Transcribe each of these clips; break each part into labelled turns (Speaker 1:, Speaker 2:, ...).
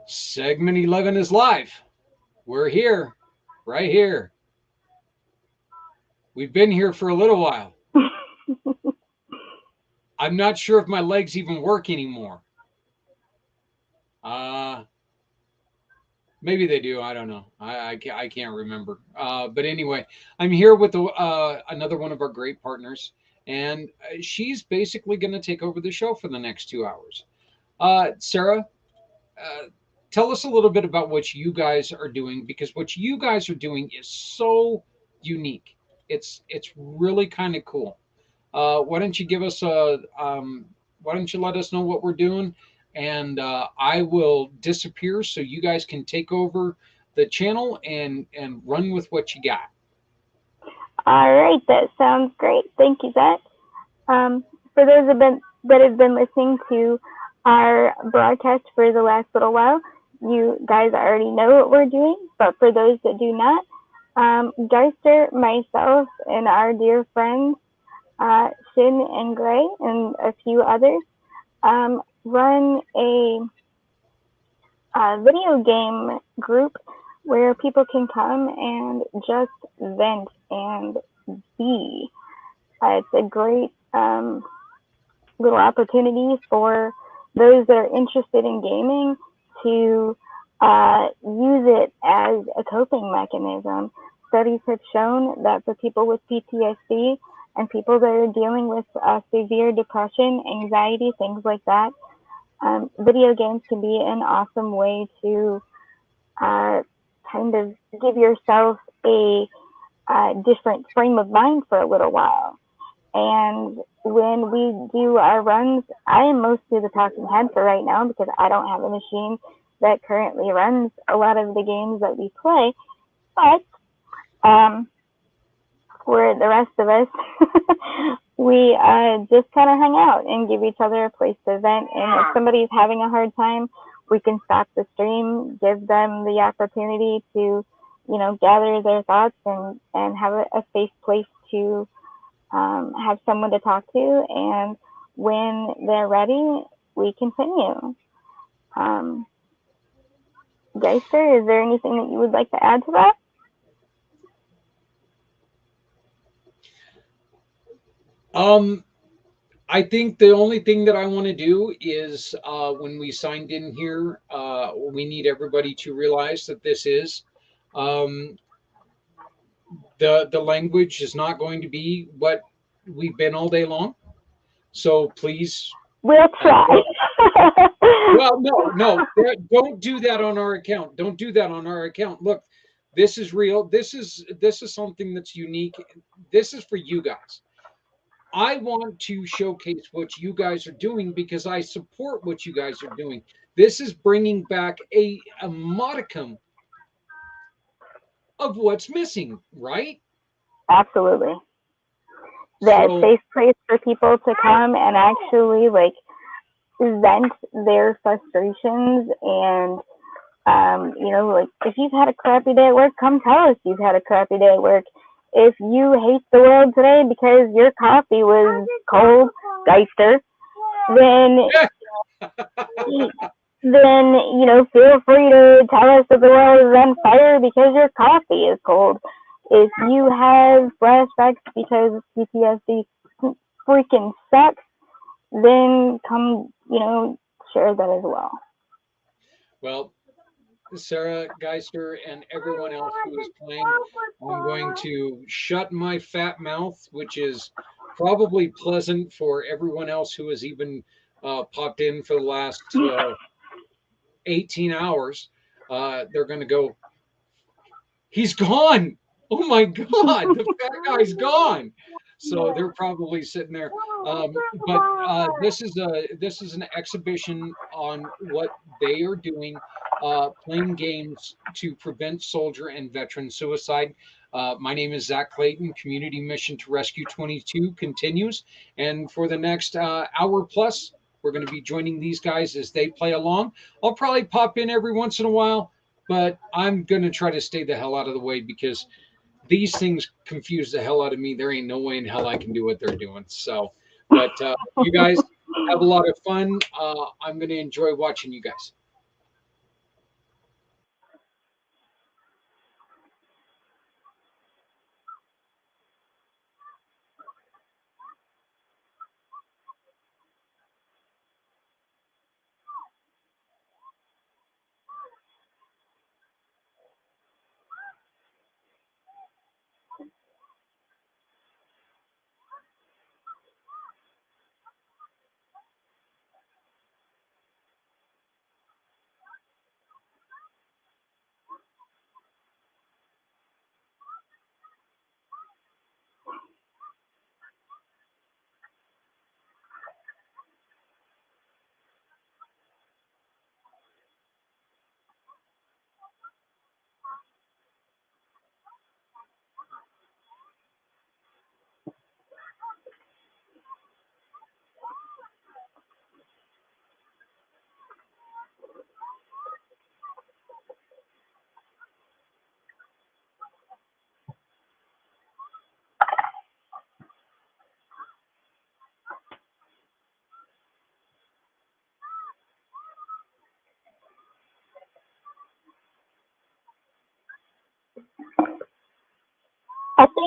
Speaker 1: Segment 11 is live. We're here, right here. We've been here for a little while. I'm not sure if my legs even work anymore. Uh, Maybe they do. I don't know. I can't remember. But anyway, I'm here with another one of our great partners, and she's basically going to take over the show for the next 2 hours. Sarah, uh, tell us a little bit about what you guys are doing, because what you guys are doing is so unique. It's really kind of cool. Why don't you give us a why don't you let us know what we're doing, and I will disappear so you guys can take over the channel and run with what you got.
Speaker 2: All right, that sounds great. Thank you, Zach. For those that have been listening to our broadcast for the last little while, you guys already know what we're doing. But for those that do not, Geister, myself, and our dear friends, Shin and Gray, and a few others, run a video game group where people can come and just vent and be. It's a great little opportunity for those that are interested in gaming to use it as a coping mechanism. Studies have shown that for people with PTSD and people that are dealing with severe depression, anxiety, things like that, video games can be an awesome way to uh, kind of give yourself a different frame of mind for a little while. And when we do our runs, I am mostly the talking head for right now because I don't have a machine that currently runs a lot of the games that we play. But for the rest of us, we just kind of hang out and give each other a place to vent. And if somebody's having a hard time, we can stop the stream, give them the opportunity to, gather their thoughts and have a safe place to have someone to talk to. And when they're ready, we continue. Um, Geister, is there anything that you would like to add to that?
Speaker 1: Um, I think the only thing that I want to do is when we signed in here, we need everybody to realize that this is um, the language is not going to be what we've been all day long. So please,
Speaker 2: We'll try.
Speaker 1: don't, well, no, don't do that on our account. Don't do that on our account. Look, this is real. This is something that's unique. This is for you guys. I want to showcase what you guys are doing because I support what you guys are doing. This is bringing back a modicum of what's missing, right?
Speaker 2: Absolutely. That
Speaker 1: So,
Speaker 2: safe place for people to come and actually vent their frustrations and like if you've had a crappy day at work, come tell us you've had a crappy day at work. If you hate the world today because your coffee was cold, Geister, then feel free to tell us that the world is on fire because your coffee is cold. If you have flashbacks because PTSD freaking sucks, then come, share that as well.
Speaker 1: well, Sarah Geister and everyone else who is playing, I'm going to shut my fat mouth, which is probably pleasant for everyone else who has even popped in for the last 18 hours. They're going to go, he's gone. Oh my God, the fat guy's gone. So they're probably sitting there. But this is an exhibition on what they are doing, playing games to prevent soldier and veteran suicide. My name is Zach Clayton. Community Mission to Rescue 22 continues, and for the next hour plus, we're going to be joining these guys as they play along. I'll probably pop in every once in a while, but I'm going to try to stay the hell out of the way because these things confuse the hell out of me. There ain't no way in hell I can do what they're doing. So, but you guys have a lot of fun. I'm going to enjoy watching you guys.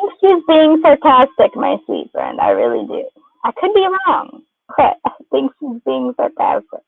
Speaker 2: think she's being sarcastic, my sweet friend. I really do. I could be wrong, but I think she's being sarcastic.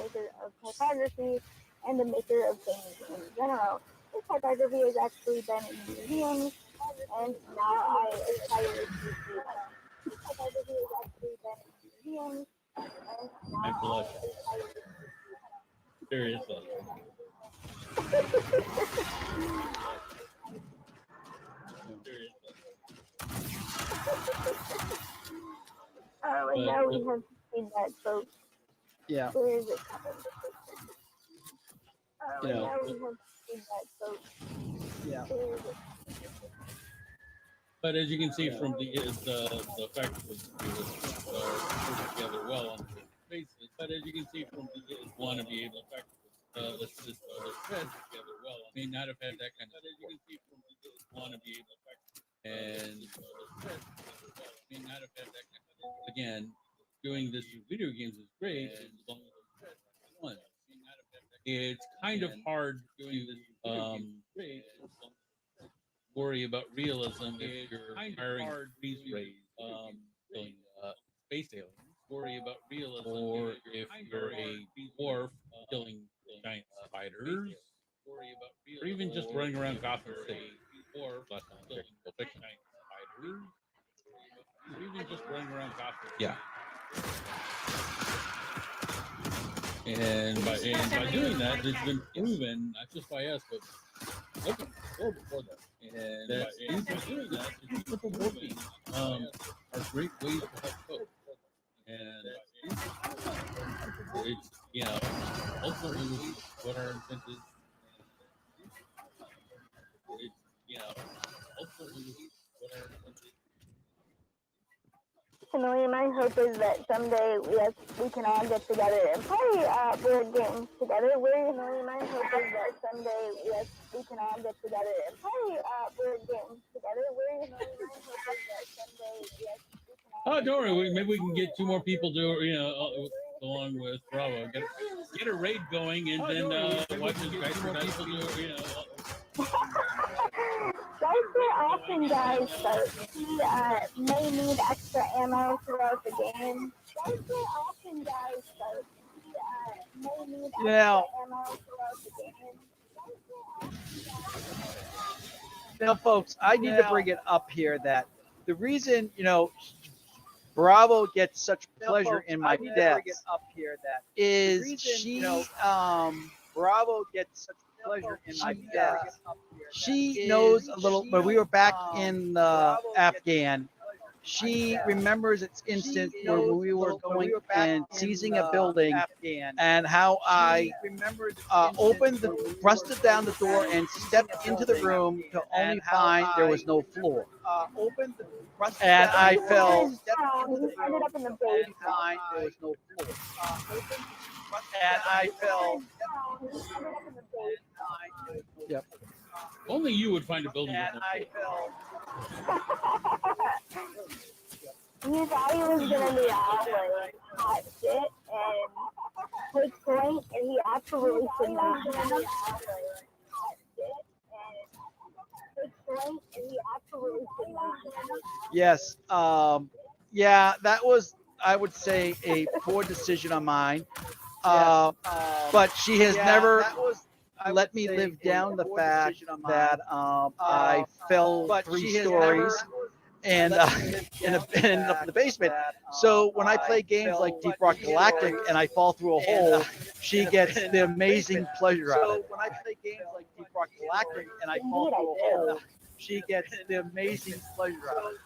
Speaker 2: maker of typography and the maker of things in general. This typography has actually been in museums, and now I aspire to be like this typography has actually been in museums, and now
Speaker 3: I'm
Speaker 2: I
Speaker 3: blushing.
Speaker 2: aspire to be
Speaker 3: Seriously.
Speaker 2: Oh, and now we have feedback, folks.
Speaker 4: Yeah.
Speaker 2: Where is it coming? Oh,
Speaker 4: You
Speaker 2: and
Speaker 4: know.
Speaker 2: now we have feedback, folks.
Speaker 4: Yeah.
Speaker 2: Where is it?
Speaker 3: But as you can see from the fact that it was put together well on the basis, but as you can see from the want to be able to the system the thread together well, may not have had that kind of. But as you can see from the want to be able to and the thread together well, may not have had that kind of. Again, doing this through video games is great as long as the thread one. It's kind of hard to worry about realism if you're hiring freeze rays, killing space aliens. Worry about realism, or if you're a dwarf killing giant spiders, or even just running around Gotham City. Or last time I checked, fiction giant spiders, or even just running around Gotham City. Yeah. And by doing that, it's been proven not just by us, but look before that. And by doing that, simple working are great ways to help folks. And it's ultimately what our intent is. It's ultimately what our intent is.
Speaker 2: Personally, my hope is that someday we can all get together and play board games together. Personally, my hope is that someday we can all get together and play board games together. Personally, my hope is that someday we can all.
Speaker 3: Oh, don't worry. Maybe we can get two more people to along with Bravo. Get a raid going, and then watch this guys for people do
Speaker 2: Geister often dies, so he may need extra ammo throughout the game. Geister often dies, so he may need extra ammo throughout the game.
Speaker 4: Now, folks, I need to bring it up here that the reason, Bravo gets such pleasure in my death is she, Bravo gets such pleasure in my death. She knows a little, when we were back in Afghan, she remembers its instant where we were going and seizing a building and how I busted down the door and stepped into the room to only find there was no floor. And I fell.
Speaker 2: Ended up in the basement.
Speaker 4: There was no floor. And I fell. Yep.
Speaker 3: Only you would find a building.
Speaker 4: And I fell.
Speaker 2: You thought he was gonna be all like hot shit and take point, and he absolutely should not have.
Speaker 4: Yes. Yeah, that was, I would say, a poor decision on mine. But she has never let me live down the fact that I fell 3 stories and in the basement. So when I play games like Deep Rock Galactic and I fall through a hole, she gets the amazing pleasure out of it. So when I play games like Deep Rock Galactic and I fall through a hole, she gets the amazing pleasure out of it.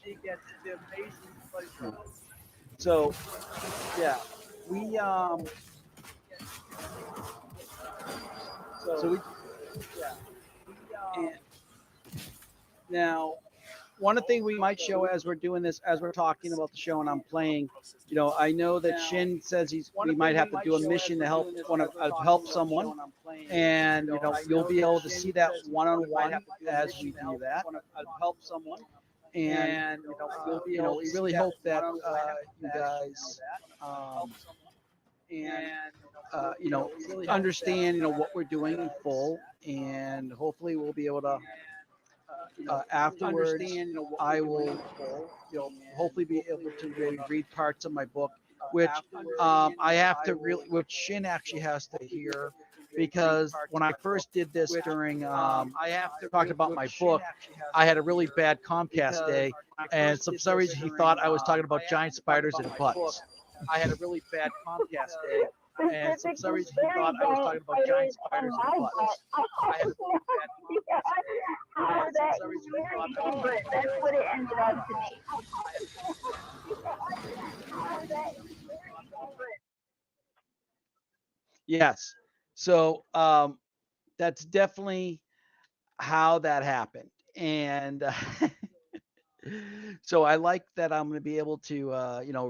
Speaker 4: She gets the amazing pleasure. So, yeah, we and now one of the things we might show as we're doing this, as we're talking about the show and I'm playing, I know that Shin says we might have to do a mission to help someone, and you'll be able to see that one-on-one as we do that. Help someone, and we really hope that you guys understand what we're doing in full, and hopefully we'll be able to afterwards, I will, hopefully be able to maybe read parts of my book, which I have to really, which Shin actually has to hear, because when I first did this during, talked about my book, I had a really bad Comcast day, and for some reason he thought I was talking about giant spiders and butts. I had a really bad Comcast day, and for some reason he thought I was talking about giant spiders and butts. I had a really bad
Speaker 2: How that weird, but that's what it ended up to be.
Speaker 4: Yes. So that's definitely how that happened. And so I like that I'm going to be able to,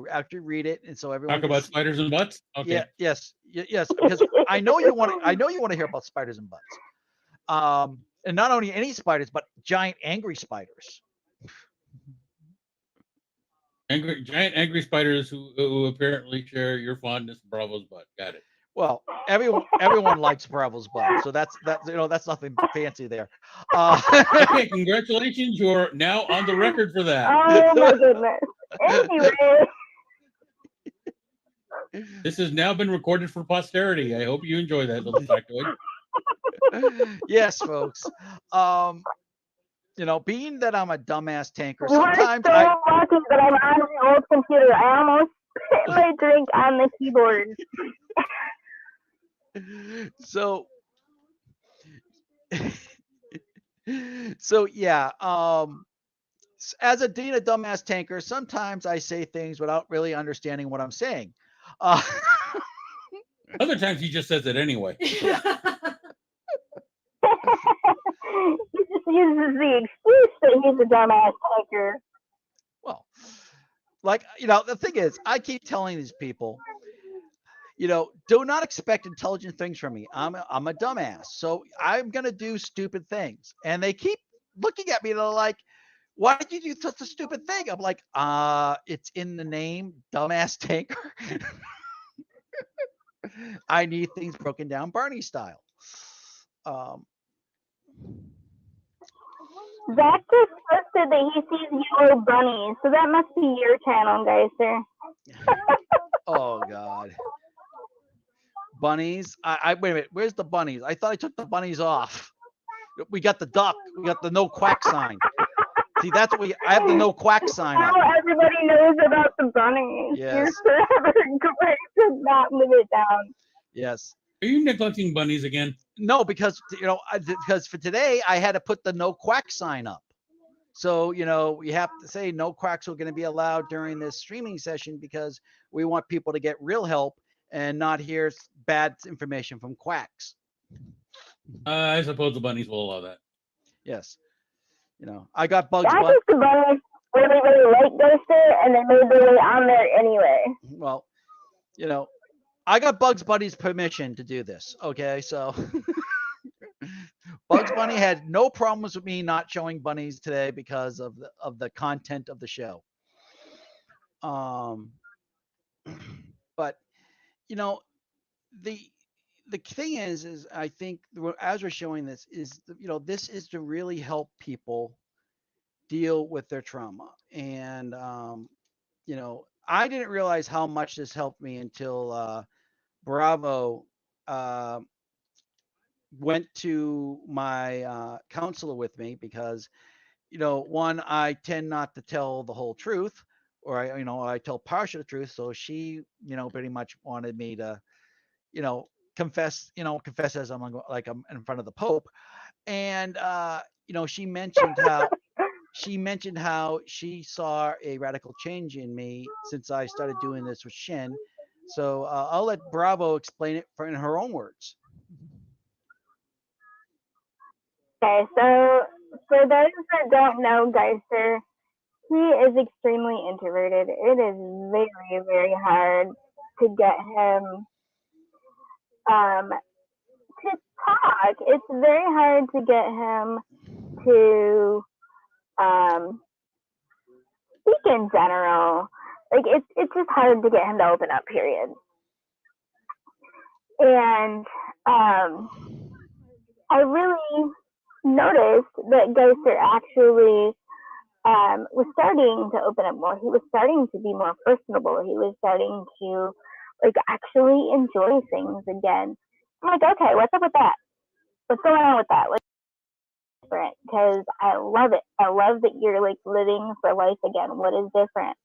Speaker 4: actually read it. And so everyone
Speaker 3: Talk about spiders and butts. Okay.
Speaker 4: Yeah. Yes. Yes. Because I know you want to hear about spiders and butts. And not only any spiders, but giant angry spiders.
Speaker 3: Giant angry spiders who apparently share your fondness for Bravo's butt. Got it.
Speaker 4: Well, everyone likes Bravo's butt, so that's nothing fancy there.
Speaker 3: Okay, congratulations! You're now on the record for that.
Speaker 2: Oh my goodness. Anyway.
Speaker 3: This has now been recorded for posterity. I hope you enjoy that little factoid.
Speaker 4: Yes, folks. Being that I'm a dumbass tanker,
Speaker 2: You are
Speaker 4: sometimes
Speaker 2: so lucky that I'm on an old computer. I almost spit my drink on the keyboard.
Speaker 4: So yeah. As a dumbass tanker, sometimes I say things without really understanding what I'm saying.
Speaker 3: Other times he just says it anyway.
Speaker 2: He just uses the excuse that he's a dumbass tanker.
Speaker 4: Well, the thing is, I keep telling these people, do not expect intelligent things from me. I'm a dumbass, so I'm gonna do stupid things, and they keep looking at me. They're like, "Why did you do such a stupid thing?" I'm like, it's in the name, dumbass tanker. I need things broken down Barney style.
Speaker 2: Zach just posted that he sees yellow bunnies, so that must be your channel, Geyser.
Speaker 4: Oh God. Bunnies. I wait a minute. Where's the bunnies? I thought I took the bunnies off. We got the duck. We got the no quack sign. See, that's what I have the no quack sign up.
Speaker 2: Now everybody knows about the bunnies.
Speaker 4: Yes.
Speaker 2: You're forever great to not live it down.
Speaker 4: Yes.
Speaker 3: Are you neglecting bunnies again?
Speaker 4: No, because because for today I had to put the no quack sign up. So we have to say no quacks are going to be allowed during this streaming session because we want people to get real help and not hear bad information from quacks.
Speaker 3: I suppose the bunnies will allow that.
Speaker 4: Yes. I got Bugs
Speaker 2: Bunny. I think the bunnies really, really like Geyser, and they made their way on there anyway.
Speaker 4: Well, I got Bugs Bunny's permission to do this. Okay, so Bugs Bunny had no problems with me not showing bunnies today because of the content of the show. But the thing is I think as we're showing this is this is to really help people deal with their trauma, and I didn't realize how much this helped me until Bravo went to my counselor with me because one, I tend not to tell the whole truth, or I tell partial truth, so she pretty much wanted me to confess as I'm in front of the Pope. And she mentioned how she saw a radical change in me since I started doing this with Shin. So I'll let Bravo explain it in her own words.
Speaker 2: Okay, so for those that don't know Geyser, he is extremely introverted. It is very, very hard to get him to talk. It's very hard to get him to speak in general. Like it's just hard to get him to open up, period. And I really noticed that Geyser actually was starting to open up more. He was starting to be more personable. He was starting to like actually enjoy things again. I'm like, okay, what's up with that? What's going on with that? What's different? Because I love it. I love that you're like living for life again. What is different?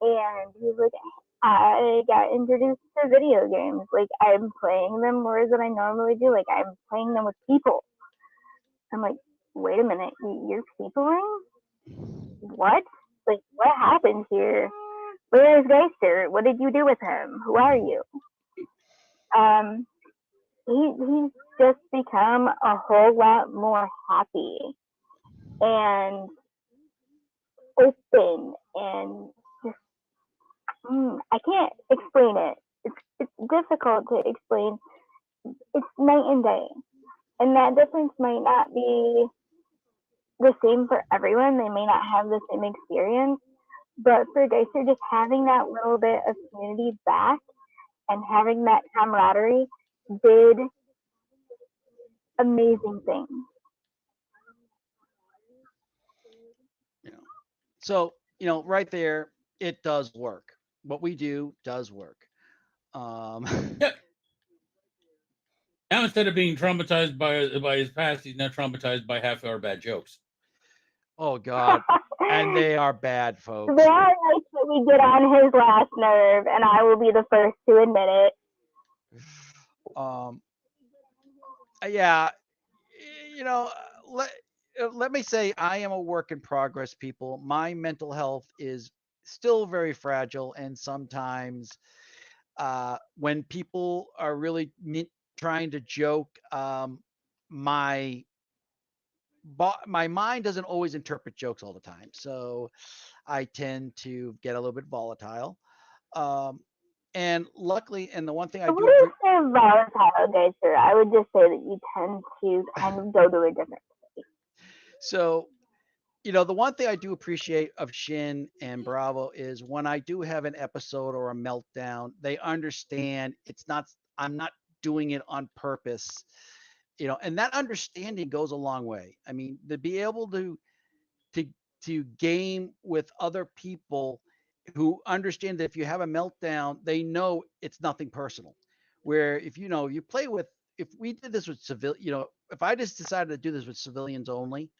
Speaker 2: And he's like, I got introduced to video games. Like I'm playing them more than I normally do. Like I'm playing them with people. I'm like, wait a minute, you're peopling? What? Like what happened here? Where is Geister? What did you do with him? Who are you? Um, he's just become a whole lot more happy and open and just I can't explain it. It's difficult to explain. It's night and day, and that difference might not be the same for everyone. They may not have the same experience, but for Geister, just having that little bit of community back and having that camaraderie did amazing things.
Speaker 4: You know, so right there, it does work. What we do does work. Um,
Speaker 3: Yeah. Now instead of being traumatized by his past, he's now traumatized by half our bad jokes.
Speaker 4: oh God, and they are bad, folks.
Speaker 2: There are nights that we get on his last nerve, and I will be the first to admit it.
Speaker 4: Yeah, you know, let me say I am a work in progress, people. My mental health is still very fragile, and sometimes when people are really trying to joke, my my mind doesn't always interpret jokes all the time, so I tend to get a little bit volatile. Um, and luckily, and the one thing I
Speaker 2: I
Speaker 4: do
Speaker 2: wouldn't say volatile, Geyser. I would just say that you tend to kind of go to a different place.
Speaker 4: so the one thing I do appreciate of Shin and Bravo is when I do have an episode or a meltdown, they understand it's not, I'm not doing it on purpose, and that understanding goes a long way. I mean, to be able to to game with other people who understand that if you have a meltdown, they know it's nothing personal. Where if you play with, if we did this with if I just decided to do this with civilians only,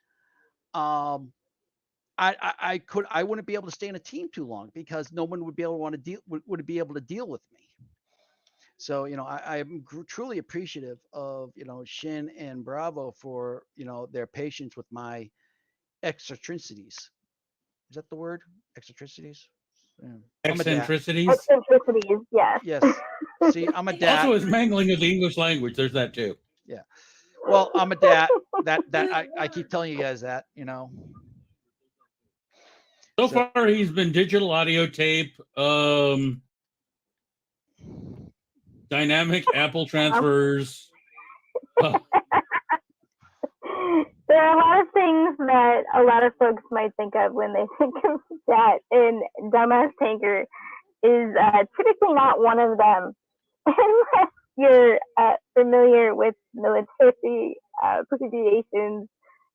Speaker 4: um, I wouldn't be able to stay in a team too long because no one would be able to want to deal would be able to deal with me. So I'm truly appreciative of Shin and Bravo for their patience with my eccentricities. Is that the word? Eccentricities. Yeah. I'm a dad.
Speaker 3: Eccentricities.
Speaker 2: Eccentricities, yes.
Speaker 4: Yes. See, I'm a dad.
Speaker 3: Also, his mangling of the English language. There's that too.
Speaker 4: Yeah. Well, I'm a dad. I keep telling you guys that.
Speaker 3: So
Speaker 4: So
Speaker 3: far, he's been digital audio tape, dynamic Apple transfers.
Speaker 2: There are a lot of things that a lot of folks might think of when they think of that, and Dumbass Tanker is typically not one of them, unless you're familiar with military abbreviations,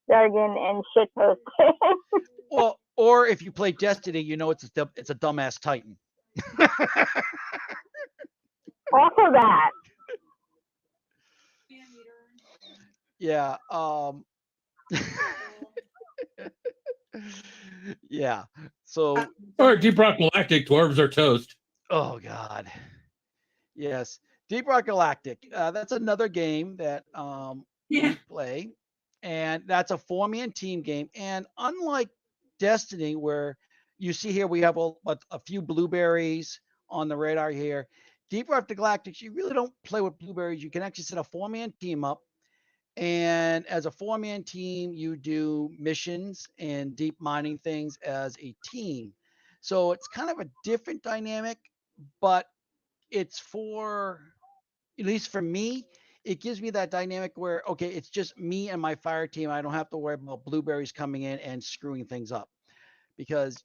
Speaker 2: jargon, and shitposting.
Speaker 4: well, or if you play Destiny, it's a dumbass Titan.
Speaker 2: Also that.
Speaker 4: Yeah. Yeah. So.
Speaker 3: Or Deep Rock Galactic, dwarves are toast.
Speaker 4: Oh God. Yes. Deep Rock Galactic. That's another game that we play, and that's a 4-man team game. And unlike Destiny, where you see here we have a few blueberries on the radar here, Deep Rock Galactic, you really don't play with blueberries. You can actually set a 4-man team up. And as a 4-man team, you do missions and deep mining things as a team. So it's kind of a different dynamic, but it's for, at least for me, it gives me that dynamic where, okay, it's just me and my fire team. I don't have to worry about blueberries coming in and screwing things up because,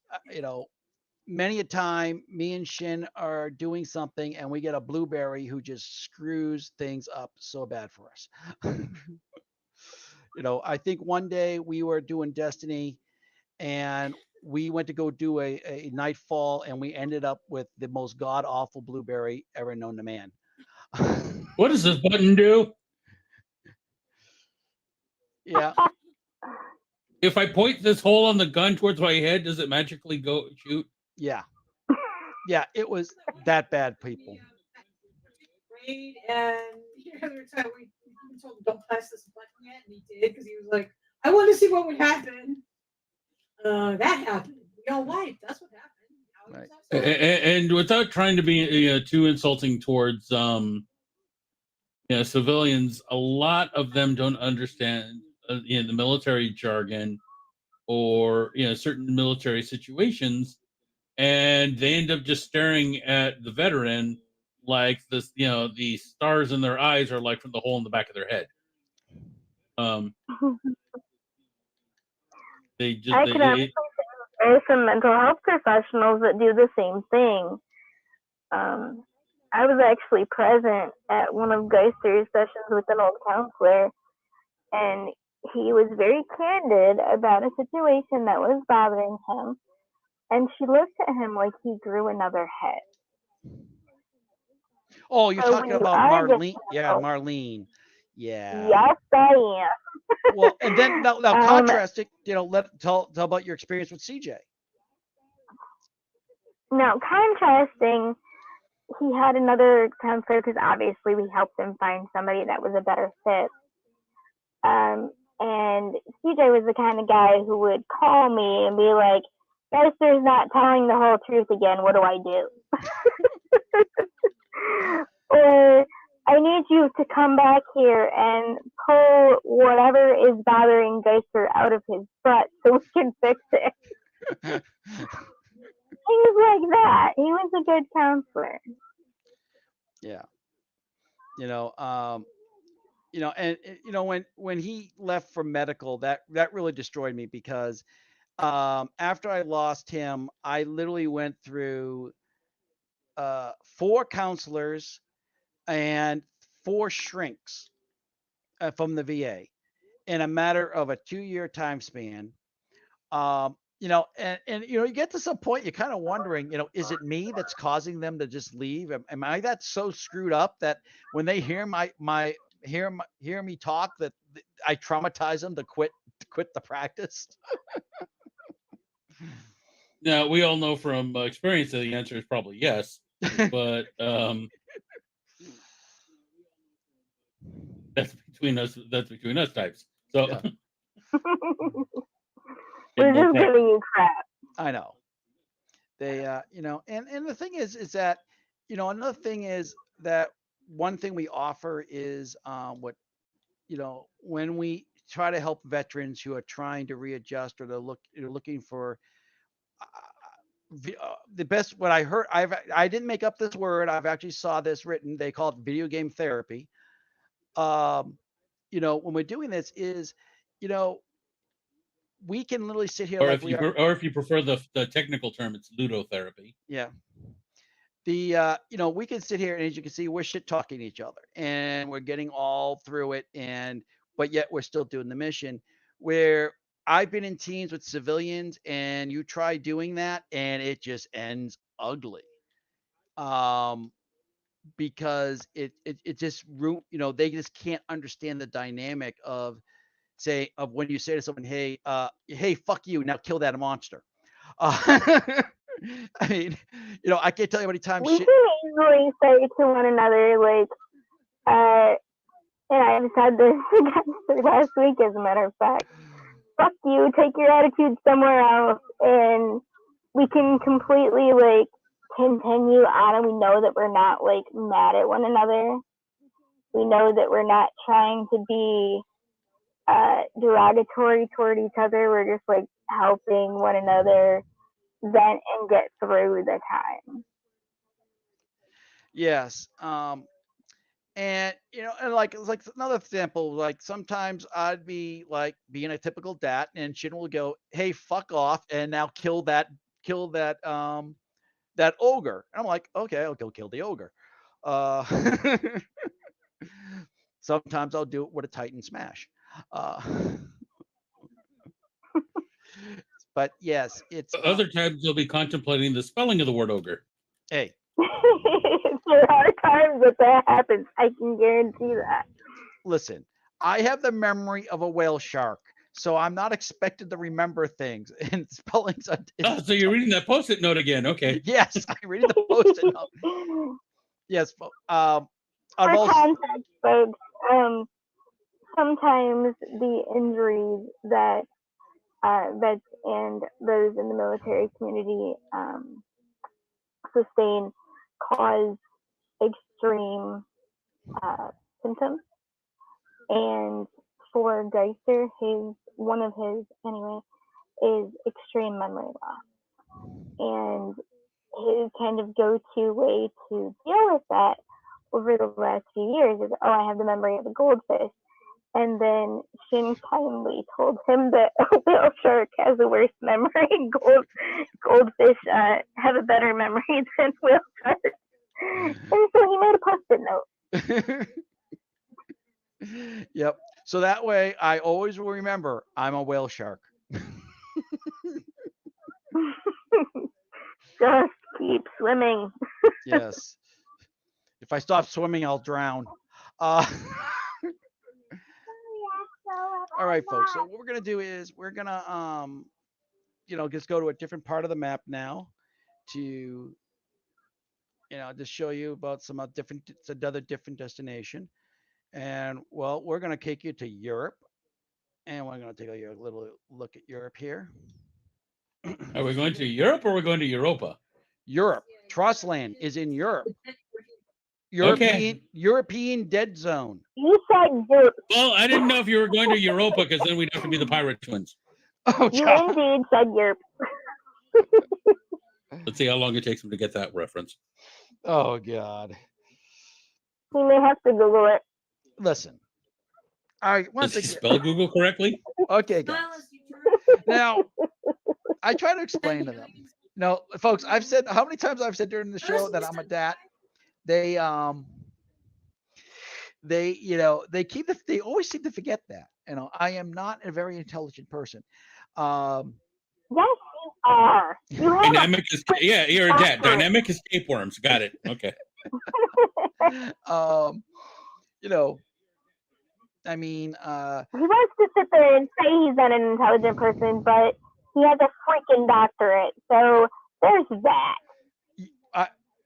Speaker 4: many a time me and Shin are doing something and we get a blueberry who just screws things up so bad for us. I think one day we were doing Destiny, and we went to go do a nightfall, and we ended up with the most god awful blueberry ever known to man.
Speaker 3: What does this button do?
Speaker 4: Yeah.
Speaker 3: If I point this hole on the gun towards my head, does it magically go shoot?
Speaker 4: Yeah. Yeah. It was that bad, people.
Speaker 5: Grade, and every time we told him don't press this button yet, and he did because he was like, I wanted to see what would happen. That happened. We all wiped. That's what happened.
Speaker 4: Right.
Speaker 3: And without trying to be too insulting towards civilians, a lot of them don't understand the military jargon or certain military situations, and they end up just staring at the veteran like this. The stars in their eyes are like from the hole in the back of their head. They just
Speaker 2: I can honestly say there are some mental health professionals that do the same thing. I was actually present at one of Geister's sessions with an old counselor, and he was very candid about a situation that was bothering him, and she looked at him like he grew another head.
Speaker 4: Oh, you're
Speaker 2: So
Speaker 4: talking
Speaker 2: when you
Speaker 4: about
Speaker 2: are
Speaker 4: Marlene.
Speaker 2: getting
Speaker 4: Yeah,
Speaker 2: help,
Speaker 4: Marlene. Yeah.
Speaker 2: yes, I am.
Speaker 4: Well, and then now contrast it. Tell about your experience with CJ.
Speaker 2: Now, contrasting, he had another counselor because obviously we helped him find somebody that was a better fit. And CJ was the kind of guy who would call me and be like, Esther's not telling the whole truth again. What do I do? Or I need you to come back here and pull whatever is bothering Geister out of his butt so we can fix it. He was like that. He was a good counselor.
Speaker 4: Yeah. And when he left for medical, that really destroyed me because after I lost him, I literally went through 4 counselors and 4 shrinks from the VA in a matter of a 2-year time span. And you get to some point you're kind of wondering, is it me that's causing them to just leave? Am I that so screwed up that when they hear hear me talk that I traumatize them to quit the practice?
Speaker 3: Now we all know from experience that the answer is probably yes, but that's between us. That's between us types. So
Speaker 4: Yeah.
Speaker 2: We're just giving you crap.
Speaker 4: I know. They, and the thing is that, another thing is that one thing we offer is when we try to help veterans who are trying to readjust or they're looking for the best. What I heard, I didn't make up this word. I've actually saw this written. They call it video game therapy. When we're doing this is, we can literally sit here
Speaker 3: or
Speaker 4: like
Speaker 3: if
Speaker 4: we
Speaker 3: you
Speaker 4: are.
Speaker 3: or if you prefer the technical term, it's ludotherapy.
Speaker 4: Yeah. We can sit here and as you can see, we're shit talking each other and we're getting all through it. But yet we're still doing the mission where I've been in teams with civilians and you try doing that and it just ends ugly. Because it just they just can't understand the dynamic of when you say to someone, hey, fuck you, now kill that monster. I mean, I can't tell you how many times
Speaker 2: we can easily say to one another, like, and I just had this last week, as a matter of fact, fuck you, take your attitude somewhere else, and we can completely, like, continue on, and we know that we're not, like, mad at one another. We know that we're not trying to be derogatory toward each other. We're just, like, helping one another vent and get through the time.
Speaker 4: Yes. And like another example, like sometimes I'd be like being a typical dat and Shin will go, hey, fuck off, and now kill that that ogre. And I'm like, okay, I'll go kill the ogre. Sometimes I'll do it with a Titan smash. Uh, but yes, it's
Speaker 3: Other times they'll be contemplating the spelling of the word ogre.
Speaker 4: hey,
Speaker 2: There are times that happens. I can guarantee that.
Speaker 4: listen, I have the memory of a whale shark, so I'm not expected to remember things and spellings.
Speaker 3: Oh, so you're reading that post-it note again. Okay.
Speaker 4: Yes, I'm reading the post-it note. Yes, I've
Speaker 2: For
Speaker 4: also
Speaker 2: context, folks, sometimes the injuries that vets and those in the military community sustain cause extreme symptoms. And for Geister, one of his anyway is extreme memory loss, and his kind of go-to way to deal with that over the last few years is, oh, I have the memory of a goldfish. And then Shin kindly told him that a whale shark has a worse memory. Goldfish have a better memory than whale sharks. And so he made a post-it note.
Speaker 4: Yep. So that way I always will remember I'm a whale shark.
Speaker 2: Just keep swimming.
Speaker 4: Yes. If I stop swimming, I'll drown. Uh, all right, folks. So what we're gonna do is we're gonna just go to a different part of the map now to just show you about some different it's another different destination. And well, we're gonna take you to Europe, and we're gonna take a little look at Europe here.
Speaker 3: Are we going to Europe or are we going to Europa?
Speaker 4: Europe. Trostland is in Europe.
Speaker 3: Okay.
Speaker 4: European dead zone.
Speaker 2: You said Europe.
Speaker 3: Well, I didn't know if you were going to Europa because then we'd have to be the Pirate Twins.
Speaker 4: Oh,
Speaker 2: You
Speaker 4: God.
Speaker 2: indeed said Europe.
Speaker 3: Let's see how long it takes them to get that reference.
Speaker 4: Oh, God.
Speaker 2: You may have to Google it.
Speaker 4: Listen. All right.
Speaker 3: Does he spell Google correctly?
Speaker 4: Okay, guys. Now, I try to explain to them. No, folks, I've said how many times I've said during the show that I'm a dad. They they always seem to forget that. I am not a very intelligent person.
Speaker 2: Yes, you are. You have
Speaker 3: Dynamic yeah, you're a dad. Dynamic escape worms. Got it. Okay.
Speaker 4: I mean,
Speaker 2: he wants to sit there and say he's not an intelligent person, but he has a freaking doctorate. So there's that.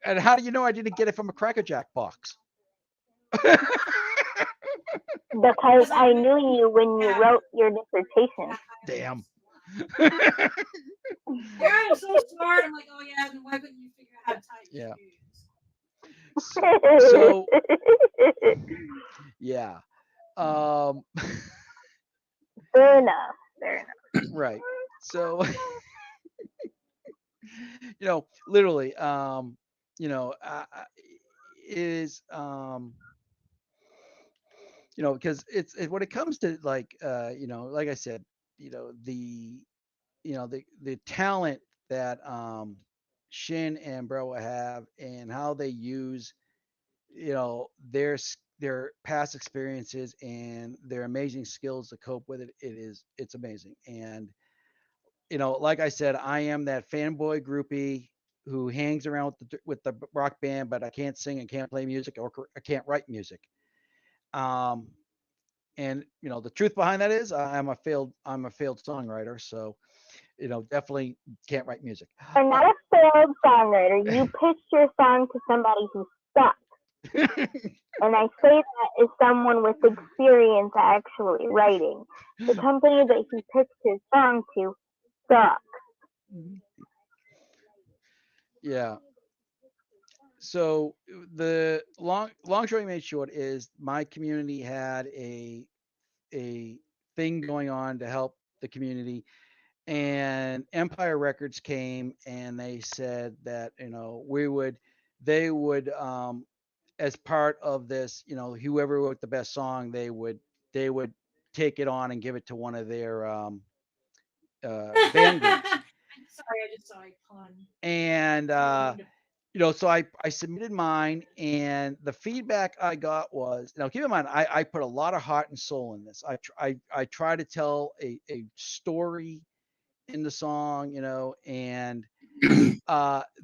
Speaker 4: And how do you know I didn't get it from a Cracker Jack box?
Speaker 2: Because I knew you when you wrote your dissertation.
Speaker 4: Damn.
Speaker 5: Yeah, I'm so smart. I'm like, oh yeah, then why couldn't you figure out how to type?
Speaker 4: Yeah.
Speaker 2: So,
Speaker 4: So yeah.
Speaker 2: fair enough.
Speaker 4: Right. So literally, is because when it comes to like like I said, the talent that Shin and Bro have and how they use their past experiences and their amazing skills to cope with it. It's amazing. And like I said, I am that fanboy groupie who hangs around with the rock band, but I can't sing and can't play music or I can't write music. And the truth behind that is I'm a failed songwriter, so definitely can't write music.
Speaker 2: You're not a failed songwriter. You pitched your song to somebody who sucked. And I say that as someone with experience actually writing. The company that he pitched his song to sucks.
Speaker 4: Yeah. So the long story made short is my community had a thing going on to help the community, and Empire Records came and they said that they would as part of this, whoever wrote the best song, they would take it on and give it to one of their band groups.
Speaker 5: I'm sorry, I just saw a pun.
Speaker 4: And So I submitted mine, and the feedback I got was, now keep in mind, I put a lot of heart and soul in this. I try to tell a story in the song, and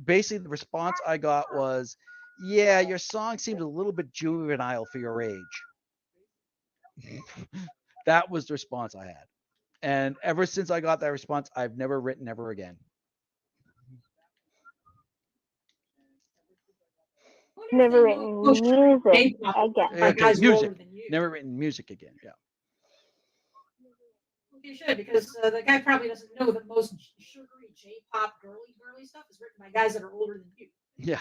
Speaker 4: basically the response I got was, yeah, your song seems a little bit juvenile for your age. That was the response I had. And ever since I got that response, I've never written ever again.
Speaker 5: Wonder if
Speaker 2: Never
Speaker 5: they know
Speaker 2: written
Speaker 5: most
Speaker 2: music
Speaker 5: K-pop
Speaker 2: again.
Speaker 5: by
Speaker 4: Okay,
Speaker 5: guys who are
Speaker 4: music.
Speaker 5: older than you.
Speaker 4: Never written music again. Yeah.
Speaker 5: You should, because the guy probably doesn't know that most sugary J-pop girly stuff is written by guys that are older than you.
Speaker 4: Yeah.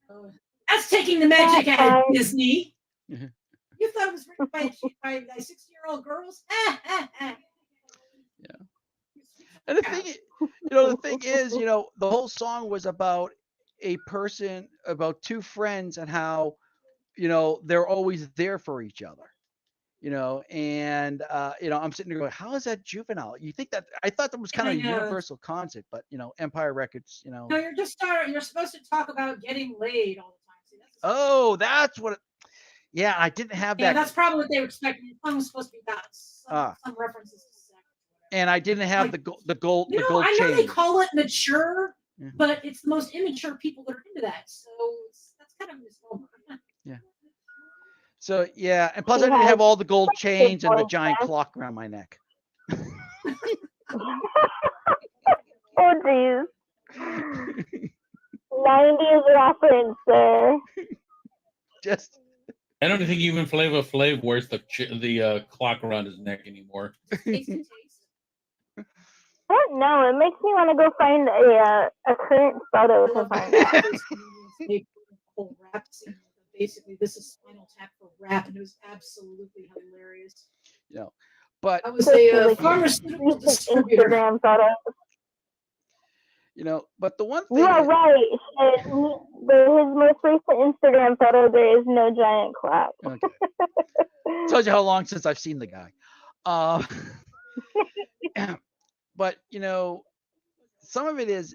Speaker 5: So, that's taking the magic out of Disney.
Speaker 4: Mhm.
Speaker 5: You thought it was written by 60-year-old girls?
Speaker 4: Yeah. And the thing is, the whole song was about about two friends and how, they're always there for each other. And I'm sitting there going, how is that juvenile? You think that I thought that was kind of
Speaker 5: I
Speaker 4: a
Speaker 5: know.
Speaker 4: universal concept, but Empire Records,
Speaker 5: No, you're just starting. You're supposed to talk about getting laid all the time. See, that's
Speaker 4: oh, that's what. Yeah, I didn't have
Speaker 5: yeah,
Speaker 4: that.
Speaker 5: that's probably what they were expecting. The song was supposed to be about
Speaker 4: Ah,
Speaker 5: some references to sex.
Speaker 4: and I didn't have
Speaker 5: Like,
Speaker 4: the gold
Speaker 5: I know they
Speaker 4: chain.
Speaker 5: call it mature,
Speaker 4: Yeah.
Speaker 5: but it's the most immature people that are into that. So that's kind of a misnomer.
Speaker 4: Yeah. So yeah, and plus
Speaker 2: She
Speaker 4: I didn't
Speaker 2: has
Speaker 4: have all the gold
Speaker 2: good
Speaker 4: chains and the
Speaker 2: points
Speaker 4: giant
Speaker 2: there.
Speaker 4: clock around my neck.
Speaker 2: Oh, geez. 90s reference there.
Speaker 4: Just
Speaker 3: I don't think even Flava Flav wears the clock around his neck anymore.
Speaker 5: Taste.
Speaker 2: I don't know. It makes me want to go find a current photo
Speaker 5: I
Speaker 2: to
Speaker 5: love
Speaker 2: find
Speaker 5: that
Speaker 2: that.
Speaker 5: those comedians make the whole rap scene. Basically, this is Spinal Tap for rap, and it was absolutely hilarious.
Speaker 4: but
Speaker 5: I was
Speaker 2: Especially
Speaker 5: a
Speaker 2: like
Speaker 5: pharmaceutical
Speaker 2: recent
Speaker 5: distributor.
Speaker 2: Instagram photos.
Speaker 4: but the one
Speaker 2: You
Speaker 4: thing
Speaker 2: are right. His most recent Instagram photo, there is no giant clock.
Speaker 4: okay. Tells you how long since I've seen the guy. But some of it is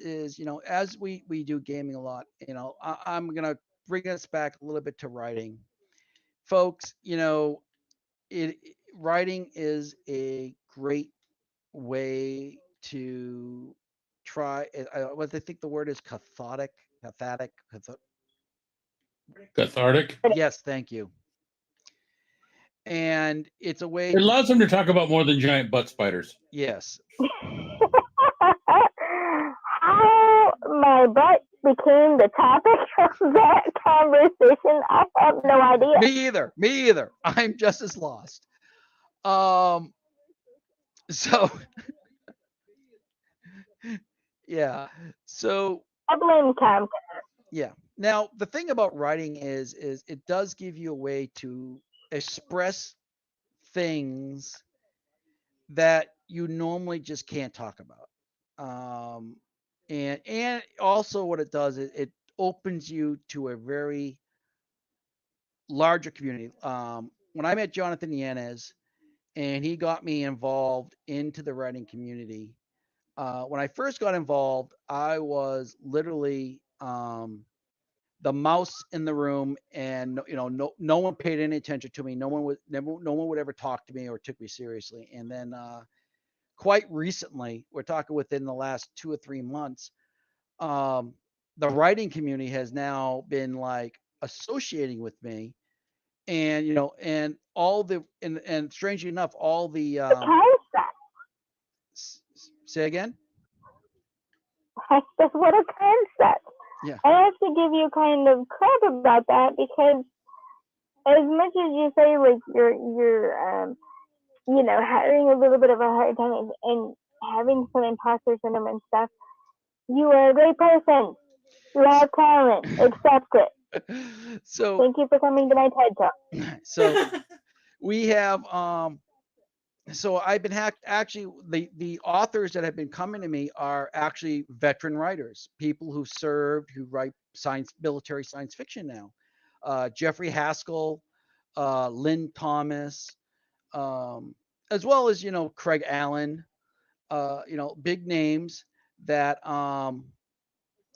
Speaker 4: as we do gaming a lot, I'm gonna bring us back a little bit to writing, folks. It writing is a great way to try. What I think the word is cathartic.
Speaker 3: Cathartic.
Speaker 4: Yes, thank you. And it's a way
Speaker 3: It
Speaker 4: to
Speaker 3: allows him to talk about more than giant butt spiders.
Speaker 4: yes.
Speaker 2: How my butt became the topic of that conversation, I have no idea.
Speaker 4: Me either. I'm just as lost. So yeah. So
Speaker 2: I blame Comcast.
Speaker 4: yeah. Now the thing about writing is it does give you a way to express things that you normally just can't talk about. And also what it does is it opens you to a very larger community. When I met Jonathan Yanez and he got me involved into the writing community, when I first got involved, I was literally the mouse in the room, and no one paid any attention to me. No one would ever talk to me or took me seriously. And then quite recently, we're talking within the last 2 or 3 months, um, the writing community has now been like associating with me, and and all the and strangely enough, all the
Speaker 2: Concept.
Speaker 4: say again.
Speaker 2: I said, what a concept.
Speaker 4: Yeah.
Speaker 2: I have to give you kind of crap about that because as much as you say like you're having a little bit of a hard time and having some imposter syndrome and stuff, you are a great person. You have talent. Accept it.
Speaker 4: So
Speaker 2: Thank you for coming to my TED Talk.
Speaker 4: so we have so I've been actually the authors that have been coming to me are actually veteran writers, people who served, who write military science fiction now. Jeffrey Haskell, Lynn Thomas, as well as Craig Allen, big names that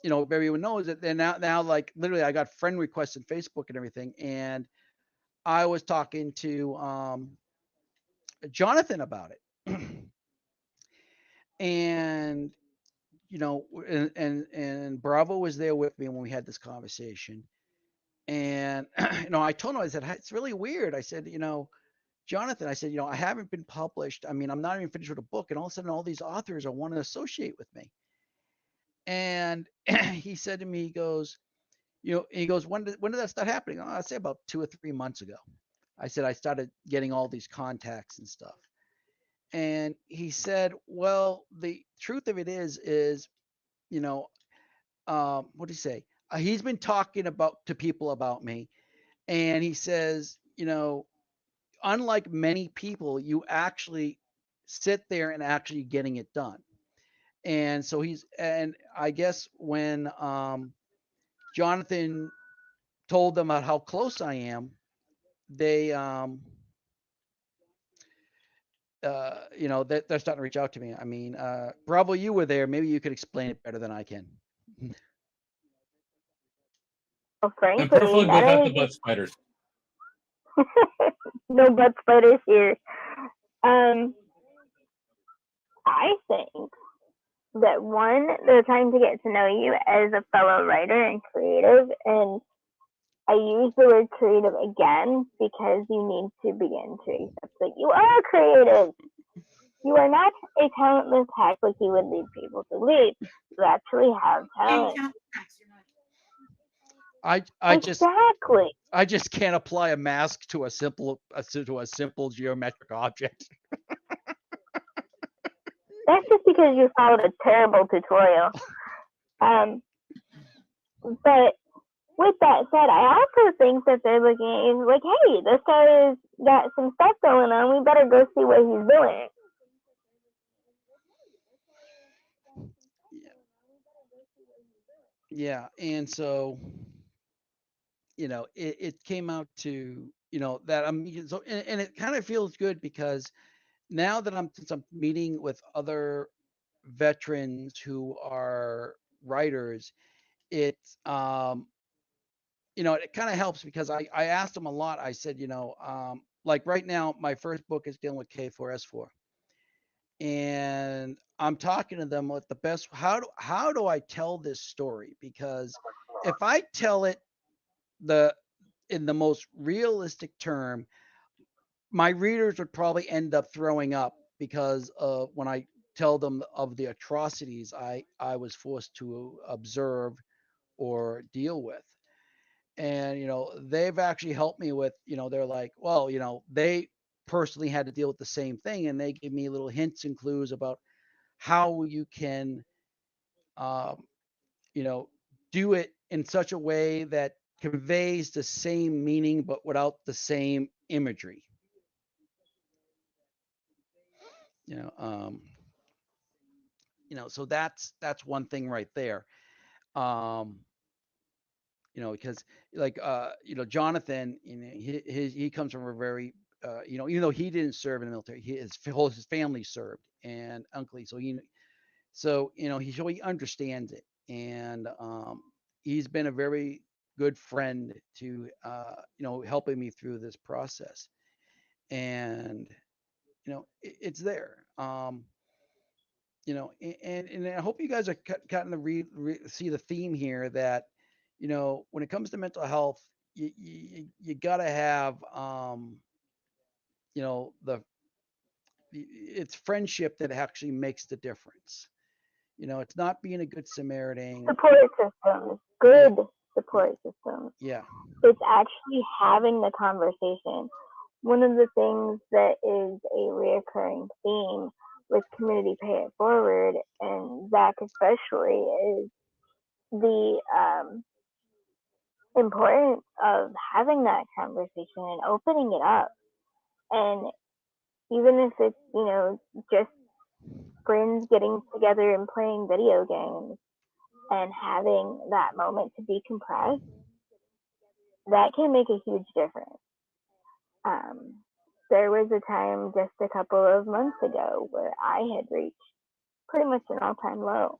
Speaker 4: everyone knows that they're now like literally I got friend requests in Facebook and everything. And I was talking to Jonathan about it. And and Bravo was there with me when we had this conversation. And I told him, I said, it's really weird. I said, Jonathan, I said, I haven't been published. I mean, I'm not even finished with a book, and all of a sudden all these authors are want to associate with me. And he said to me, he goes, when did that start happening? I'd say about 2 or 3 months ago. I said I started getting all these contacts and stuff. And he said, well, the truth of it is, you know, what did he say? He's been talking to people about me, and he says, unlike many people, you actually sit there and actually getting it done. And so and I guess when Jonathan told them about how close I am, they they're starting to reach out to me. I mean, Bravo, you were there. Maybe you could explain it better than I can.
Speaker 2: Well,
Speaker 3: And
Speaker 2: frankly,
Speaker 3: preferably
Speaker 2: not
Speaker 3: without the
Speaker 2: only
Speaker 3: butt spiders.
Speaker 2: no butt spiders here. Um, I think that one, they're trying to get to know you as a fellow writer and creative, and I use the word creative again because you need to begin to accept that you are creative. You are not a talentless hack like you would lead people to believe. You actually have talent. Exactly.
Speaker 4: I just can't apply a mask to a simple geometric object.
Speaker 2: That's just because you followed a terrible tutorial. But with that said, I also think that they're looking at like, hey, this guy's got some stuff going on. We better go see what he's doing.
Speaker 4: Yeah, and so it came out to that I'm so, and it kind of feels good because now that since I'm meeting with other veterans who are writers, it's it kind of helps because I asked them a lot. I said, like right now, my first book is dealing with K4S4, and I'm talking to them with the best. How do I tell this story? Because if I tell it in the most realistic term, my readers would probably end up throwing up because when I tell them of the atrocities I was forced to observe or deal with. And they've actually helped me with, they're like, well, they personally had to deal with the same thing, and they gave me little hints and clues about how you can um, do it in such a way that conveys the same meaning but without the same imagery. you know um so that's one thing right there. um because like Jonathan, he comes from a very even though he didn't serve in the military, his family served, and uncle, he understands it. And he's been a very good friend to helping me through this process. And it's there. And I hope you guys are gotten to see the theme here that when it comes to mental health, you got to have the it's friendship that actually makes the difference. It's not being a good Samaritan.
Speaker 2: Support systems, good support systems.
Speaker 4: Yeah.
Speaker 2: It's actually having the conversation. One of the things that is a reoccurring theme with Community Pay It Forward, and Zach especially, is the importance of having that conversation and opening it up. And even if it's, just friends getting together and playing video games and having that moment to decompress, that can make a huge difference. Um, there was a time just a couple of months ago where I had reached pretty much an all-time low.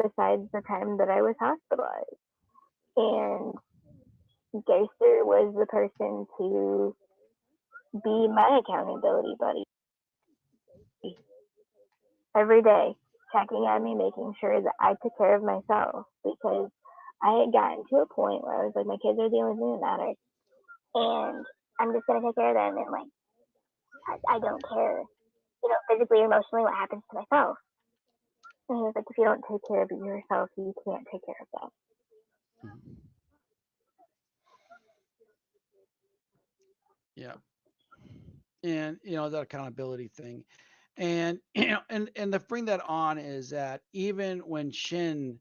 Speaker 2: besides the time that I was hospitalized. And Geister was the person to be my accountability buddy every day, checking on me, making sure that I took care of myself because I had gotten to a point where I was like, my kids are the only thing that matters, and I'm just gonna take care of them, and like I don't care, physically or emotionally what happens to myself. And he was like, if you don't take care of yourself, you can't take care of them.
Speaker 4: Yeah. And that accountability thing. And and to bring that on is that even when Shin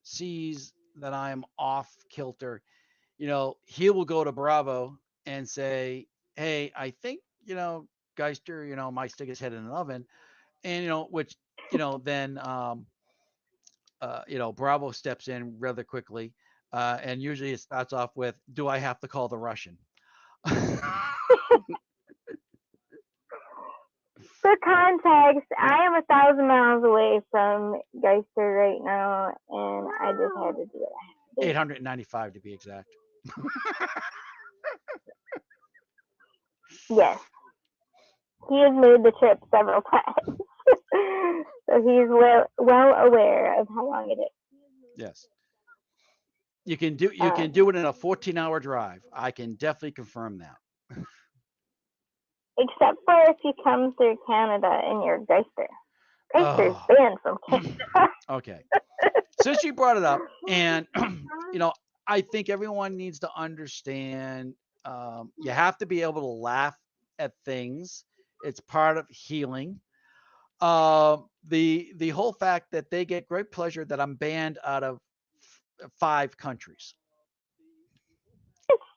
Speaker 4: sees that I'm off kilter, he will go to Bravo and say, "Hey, I think Geister, might stick his head in an oven," and which then Bravo steps in rather quickly, and usually it starts off with, "Do I have to call the Russian?"
Speaker 2: For context, I am 1,000 miles away from Geister right now, and I just had to do it.
Speaker 4: 895 to be exact.
Speaker 2: Yes, he has made the trip several times, so he's well aware of how long it is.
Speaker 4: Yes. You can do it in a 14-hour drive. I can definitely confirm that.
Speaker 2: Except for if you come through Canada and you're Geister. Geister's banned from Canada.
Speaker 4: Okay. Since you brought it up, and I think everyone needs to understand you have to be able to laugh at things. It's part of healing. The whole fact that they get great pleasure that I'm banned out of 5 countries.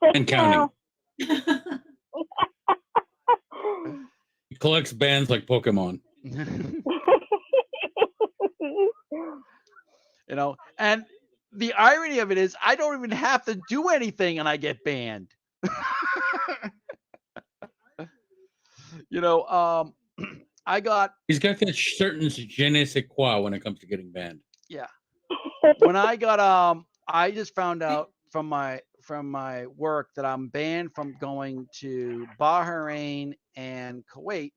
Speaker 3: And counting. He collects bands like Pokemon.
Speaker 4: And the irony of it is I don't even have to do anything and I get banned. I got.
Speaker 3: He's got that certain je ne sais quoi when it comes to getting banned.
Speaker 4: Yeah. When I got I just found out from my work that I'm banned from going to Bahrain and Kuwait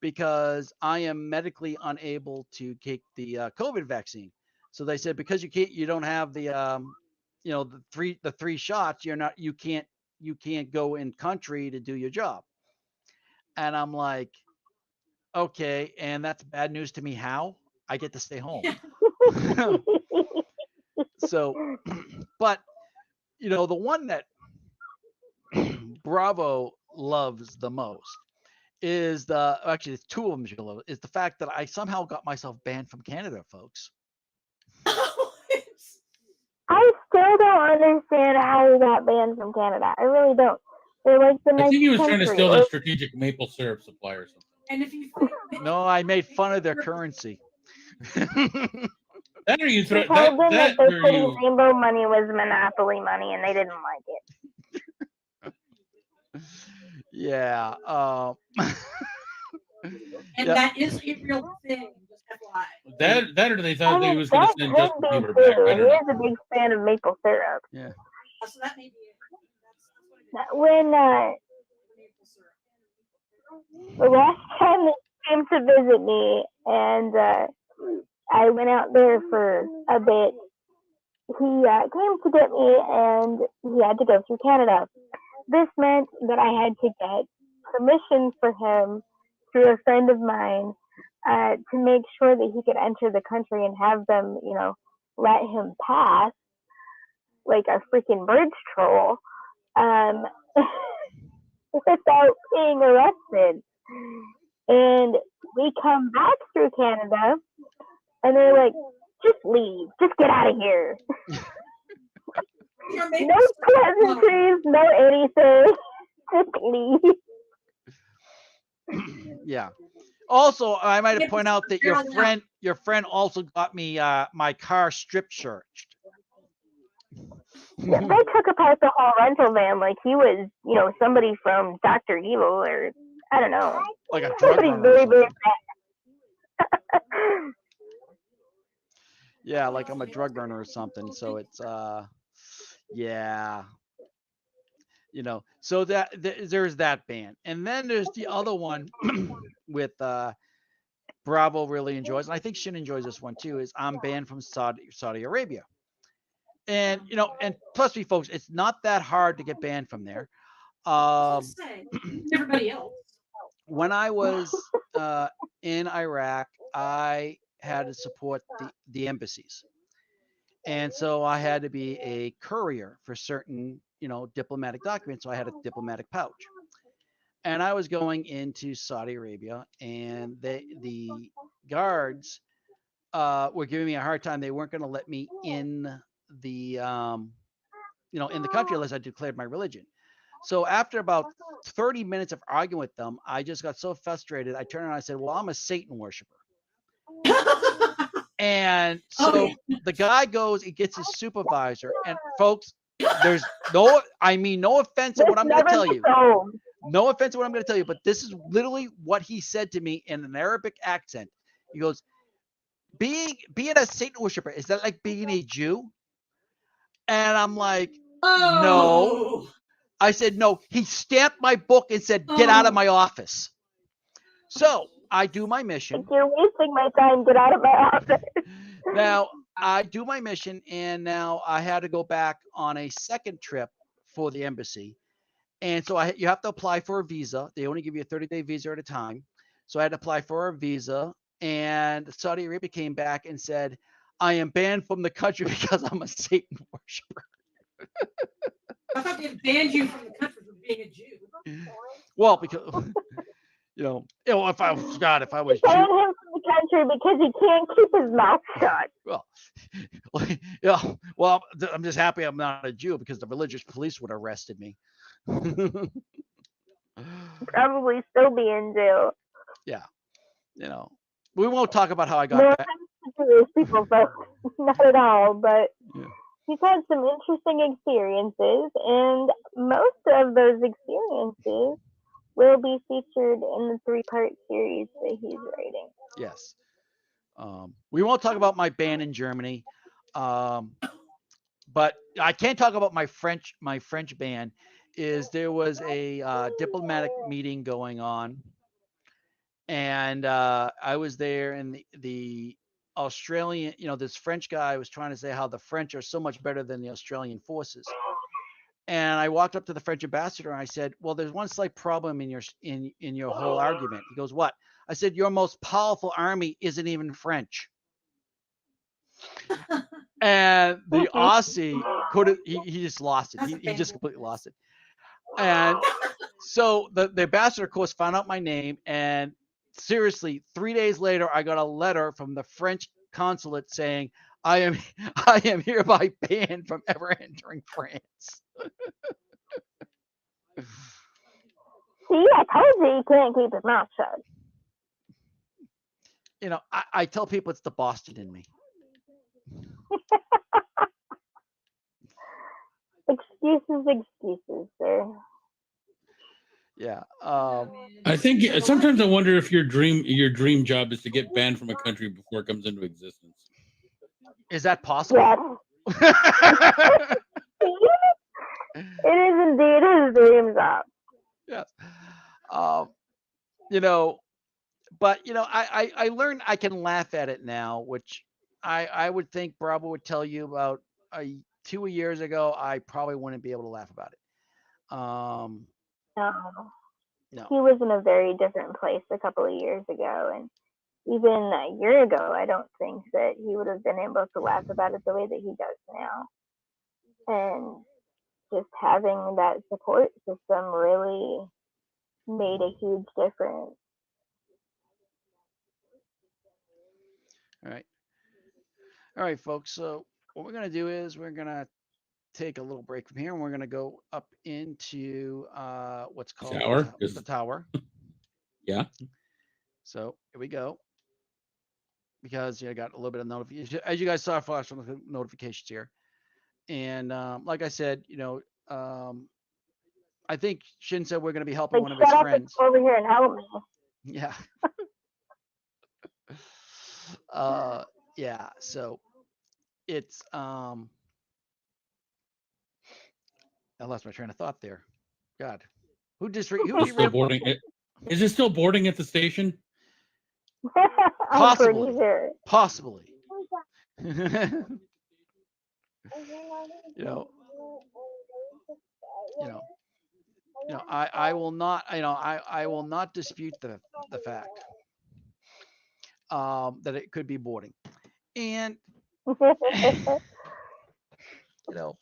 Speaker 4: because I am medically unable to take the COVID vaccine. So they said because you don't have the the 3 shots, you can't go in country to do your job. And I'm like, okay, and that's bad news to me. How? I get to stay home. So, but the one that Bravo loves the most is actually it's 2 of them she loves, is the fact that I somehow got myself banned from Canada, folks.
Speaker 2: I still don't understand how he got banned from Canada. I really don't. They're like the
Speaker 3: I think he was
Speaker 2: country,
Speaker 3: trying to steal the strategic maple syrup supply or something.
Speaker 5: And if you
Speaker 4: No, I made fun of their currency.
Speaker 3: That or you throw
Speaker 2: told them that they
Speaker 3: or you.
Speaker 2: rainbow money was monopoly money, and they didn't like it.
Speaker 4: Yeah.
Speaker 5: And that is a real thing. Just FYI.
Speaker 3: That or they thought he was going to send
Speaker 2: that
Speaker 3: Justin
Speaker 2: could
Speaker 3: Bieber
Speaker 2: be
Speaker 3: back.
Speaker 2: too.
Speaker 3: I
Speaker 2: He
Speaker 3: don't know.
Speaker 2: is a big fan of maple syrup.
Speaker 4: Yeah.
Speaker 5: So that may be it. That's
Speaker 2: When
Speaker 5: maple syrup.
Speaker 2: the last time they came to visit me, and I went out there for a bit, he came to get me, and he had to go through Canada. This meant that I had to get permission for him through a friend of mine to make sure that he could enter the country and have them, let him pass like a freaking bridge troll without being arrested. And we come back through Canada, and they're like, just leave. Just get out of here. No pleasantries, no anything. Just leave.
Speaker 4: Yeah. Also, I might point out that your friend also got me my car strip searched.
Speaker 2: Yeah, they took apart the whole rental van like he was, somebody from Dr. Evil or I don't know.
Speaker 4: Like a drug runner.
Speaker 2: Very, very
Speaker 4: Yeah, like I'm a drug runner or something. So it's yeah, So there's that band, and then there's the other one with Bravo really enjoys, and I think Shin enjoys this one too. Is I'm banned from Saudi Arabia, and and plus me folks, it's not that hard to get banned from there.
Speaker 5: Say everybody else.
Speaker 4: When I was in Iraq, I had to support the embassies. And so I had to be a courier for certain, diplomatic documents. So I had a diplomatic pouch. And I was going into Saudi Arabia, and the guards were giving me a hard time. They weren't going to let me in the in the country unless I declared my religion. So after about 30 minutes of arguing with them, I just got so frustrated. I turned around and I said, "Well, I'm a Satan worshiper." And so the guy goes, he gets his supervisor, and folks, there's no offense at what I'm going to tell you. No offense at what I'm going to tell you, but this is literally what he said to me in an Arabic accent. He goes, being a Satan worshiper, is that like being a Jew? And I'm like, no. I said, no. He stamped my book and said, get out of my office. So I do my mission.
Speaker 2: If you're wasting my time, get out of my office.
Speaker 4: Now, I do my mission, and now I had to go back on a second trip for the embassy. And so you have to apply for a visa. They only give you a 30-day visa at a time. So I had to apply for a visa, and Saudi Arabia came back and said, I am banned from the country because I'm a Satan worshiper.
Speaker 5: I thought they banned you from the country for being a Jew.
Speaker 4: Well, because if I was God, if I was
Speaker 2: Ban
Speaker 4: Jew,
Speaker 2: him from the country because he can't keep his mouth shut.
Speaker 4: Well, I'm just happy I'm not a Jew because the religious police would have arrested me.
Speaker 2: Probably still be in jail.
Speaker 4: Yeah, we won't talk about how I got
Speaker 2: No
Speaker 4: back.
Speaker 2: offense to Jewish people, folks. Not at all, but he's had some interesting experiences, and most of those experiences will be featured in the 3-part series that he's writing.
Speaker 4: Yes. We won't talk about my ban in Germany, but I can talk about my French ban. There was a diplomatic meeting going on, and I was there, and the Australian, this French guy was trying to say how the French are so much better than the Australian forces. And I walked up to the French ambassador and I said, "Well, there's one slight problem in your whole argument." He goes, "What?" I said, "Your most powerful army isn't even French." And the Aussie couldn't. He just lost it. He just completely lost it. And so the ambassador, of course, found out my name, and seriously, 3 days later, I got a letter from the French consulate saying, I am hereby banned from ever entering France.
Speaker 2: See, I told you he can't keep his mouth shut.
Speaker 4: I tell people it's the Boston in me.
Speaker 2: Excuses, sir.
Speaker 4: Yeah.
Speaker 3: I think sometimes I wonder if your dream job is to get banned from a country before it comes into existence.
Speaker 4: Is that possible?
Speaker 2: Yes. It is indeed his dream job.
Speaker 4: Yes. But I learned I can laugh at it now, which I would think Bravo would tell you about 2 years ago. I probably wouldn't be able to laugh about it.
Speaker 2: No. He was in a very different place a couple of years ago, and even a year ago, I don't think that he would have been able to laugh about it the way that he does now. And just having that support system really made a huge difference.
Speaker 4: All right, folks. So what we're going to do is we're going to take a little break from here, and we're going to go up into what's called the tower.
Speaker 3: Yeah.
Speaker 4: So here we go. Because I got a little bit of notification, as you guys saw, flash notifications here, and like I said, I think Shin said we're going to be helping one of his friends
Speaker 2: over here and help me.
Speaker 4: Yeah. Yeah. So it's I lost my train of thought there. God, who
Speaker 3: Still
Speaker 4: derailed?
Speaker 3: boarding it? Is it still boarding at the station?
Speaker 2: I'm pretty
Speaker 4: Possibly,
Speaker 2: sure.
Speaker 4: possibly. you know, you know, I will not, I will not dispute the fact that it could be boarding, and you know,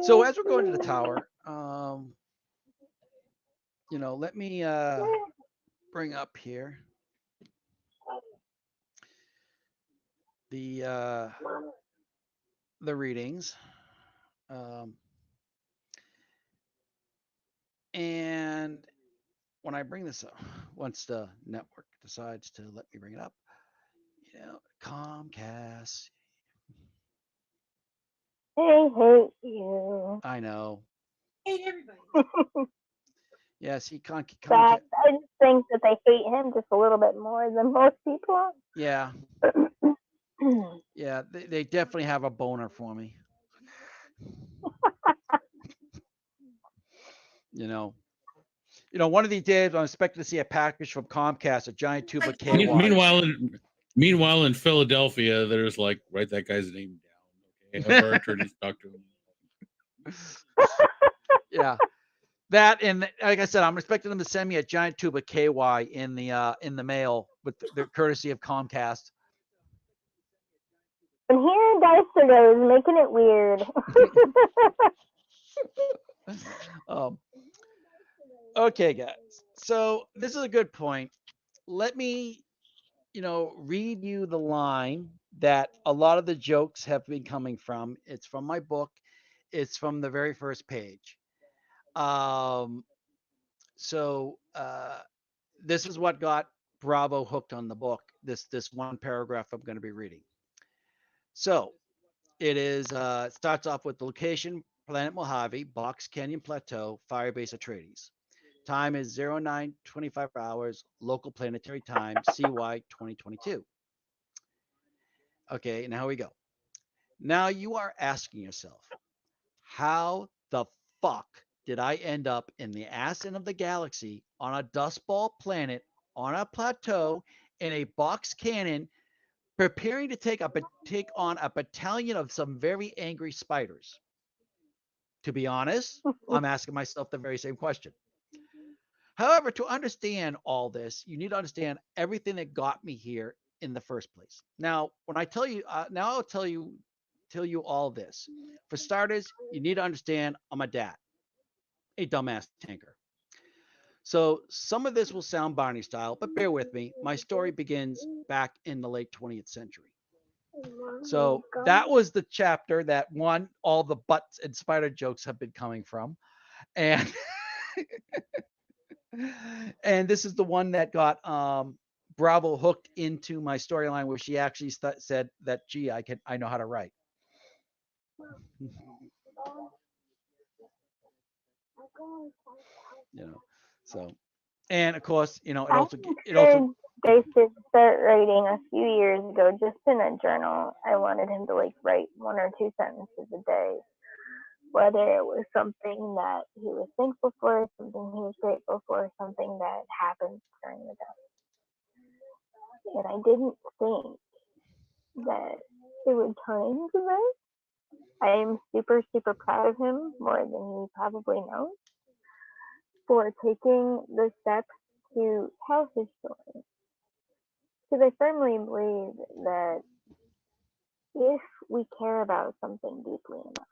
Speaker 4: so as we're going to the tower, let me bring up here the readings. And when I bring this up, once the network decides to let me bring it up, Comcast.
Speaker 2: They hate you.
Speaker 4: I know.
Speaker 5: Hate everybody.
Speaker 4: Yeah, see,
Speaker 2: Fact, I just think that they hate him just a little bit more than most people.
Speaker 4: Yeah. Yeah, they definitely have a boner for me. One of these days I'm expecting to see a package from Comcast, a giant tube of KY.
Speaker 3: Meanwhile, in Philadelphia, there's like, write that guy's name down. Okay, have our attorneys talk to him.
Speaker 4: Yeah, that, and like I said, I'm expecting them to send me a giant tube of KY in the mail with the courtesy of Comcast.
Speaker 2: And here Deister goes, making it weird.
Speaker 4: Okay, guys. So this is a good point. Let me, read you the line that a lot of the jokes have been coming from. It's from my book. It's from the very first page. So this is what got Bravo hooked on the book. This one paragraph I'm going to be reading. So it starts off with the location, Planet Mojave, Box Canyon Plateau, Firebase Atreides. Time is 0925 hours, local planetary time, CY 2022. Okay, now here we go. Now you are asking yourself, how the fuck did I end up in the ass end of the galaxy on a dust ball planet on a plateau in a box cannon preparing to take on a battalion of some very angry spiders? To be honest, I'm asking myself the very same question. However, to understand all this, you need to understand everything that got me here in the first place. Now, when I tell you, now I'll tell you all this. For starters, you need to understand I'm a dad, a dumbass tanker. So some of this will sound Barney style, but bear with me. My story begins back in the late 20th century. So that was the chapter that all the butts and spider jokes have been coming from. And and this is the one that got Bravo hooked into my storyline, where she actually said that, gee, I know how to write. So, and of course, it also
Speaker 2: Deister start writing a few years ago, just in a journal. I wanted him to write 1 or 2 sentences a day, whether it was something that he was thankful for, something he was grateful for, something that happened during the day. And I didn't think that it would turn into this. I am super, super proud of him, more than he probably knows, for taking the steps to tell his story. Because I firmly believe that if we care about something deeply enough,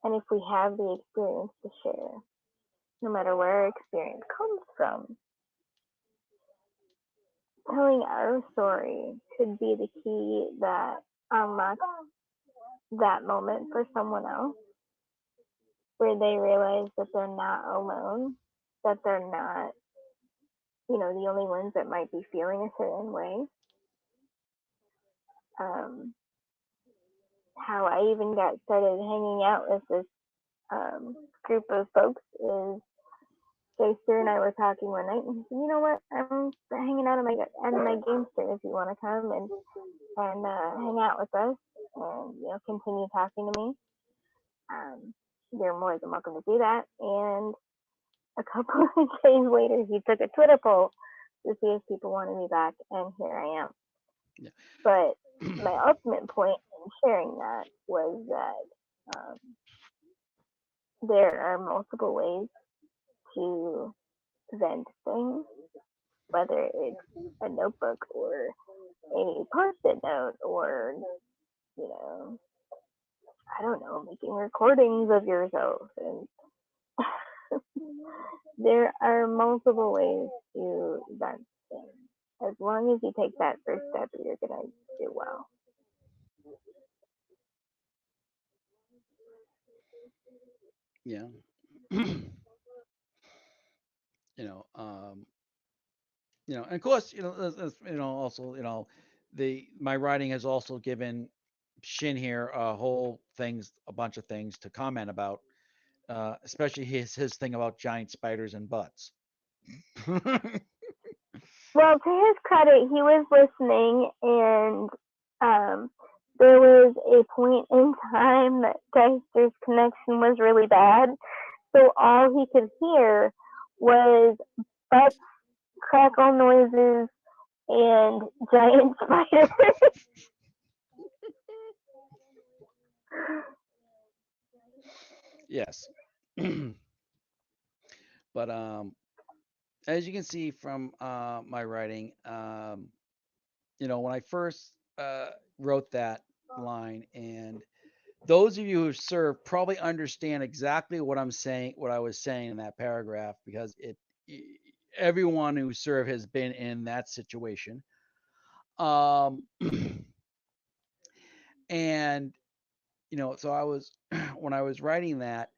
Speaker 2: and if we have the experience to share, no matter where our experience comes from, telling our story could be the key that unlocks that moment for someone else, where they realize that they're not alone, that they're not, the only ones that might be feeling a certain way. How I even got started hanging out with this group of folks is Geister and I were talking one night, and he said, "You know what? I'm hanging out on my Gamester if you want to come and hang out with us and continue talking to me. Um, you're more than welcome to do that." And a couple of days later, he took a Twitter poll to see if people wanted me back, and here I am.
Speaker 4: Yeah.
Speaker 2: But my ultimate point in sharing that was that there are multiple ways to vent things, whether it's a notebook or a post-it note or, you know, I don't know, making recordings of yourself. And there are multiple ways to vent things. As long as you take that first step, you're going to do well.
Speaker 4: Yeah. you know, and of course, also, my writing has also given Shin here a bunch of things to comment about, especially his thing about giant spiders and butts.
Speaker 2: Well, to his credit, he was listening, and there was a point in time that Geister's connection was really bad, so all he could hear was butt crackle noises and giant spiders.
Speaker 4: Yes. But as you can see from my writing, when I first wrote that line, and those of you who served probably understand exactly what I'm saying, what I was saying in that paragraph, because everyone who served has been in that situation. And so I was when I was writing that,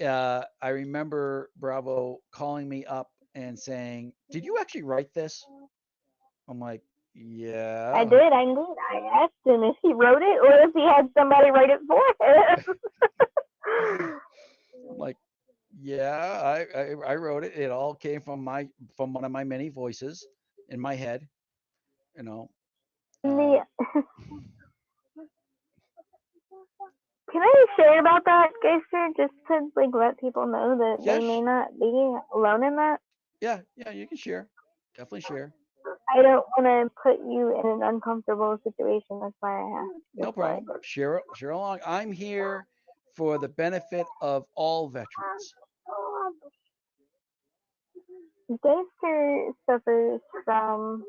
Speaker 4: I remember Bravo calling me up and saying, "Did you actually write this?" I'm like, "Yeah."
Speaker 2: I did. I asked him if he wrote it or if he had somebody write it for him.
Speaker 4: I'm like, "Yeah, I wrote it. It all came from one of my many voices in my head, you know."
Speaker 2: The, can I share about that, Geister, just to let people know that they may not be alone in that?
Speaker 4: Yeah, you can share. Definitely share.
Speaker 2: I don't want to put you in an uncomfortable situation. That's why I asked.
Speaker 4: No problem. Share along. I'm here for the benefit of all veterans.
Speaker 2: Geister suffers from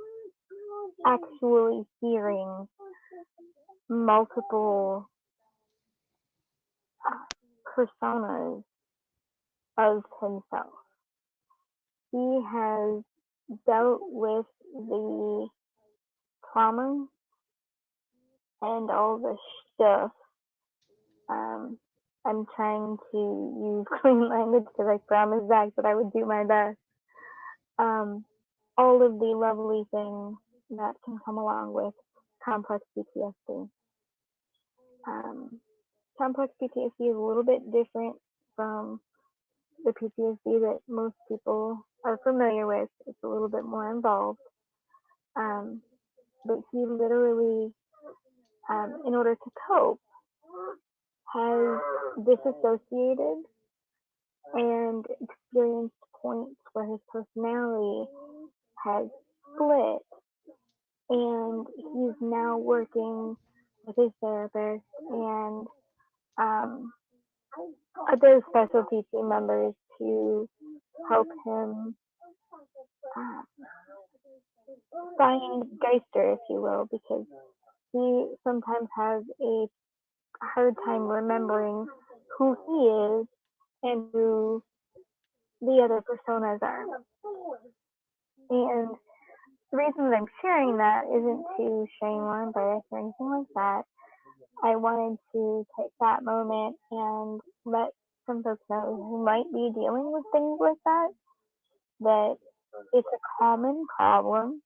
Speaker 2: actually hearing multiple personas of himself. He has dealt with the trauma and all the stuff. I'm trying to use clean language because I promised Zach that I would do my best. All of the lovely things that can come along with complex PTSD. Complex PTSD is a little bit different from the PTSD that most people are familiar with. It's a little bit more involved. But he literally, in order to cope, has disassociated and experienced points where his personality has split, and he's now working with his therapist and other specialty team members to help him find Geister, if you will, because he sometimes has a hard time remembering who he is and who the other personas are. And the reason that I'm sharing that isn't to shame or embarrass or anything like that. I wanted to take that moment and let some folks know who might be dealing with things like that it's a common problem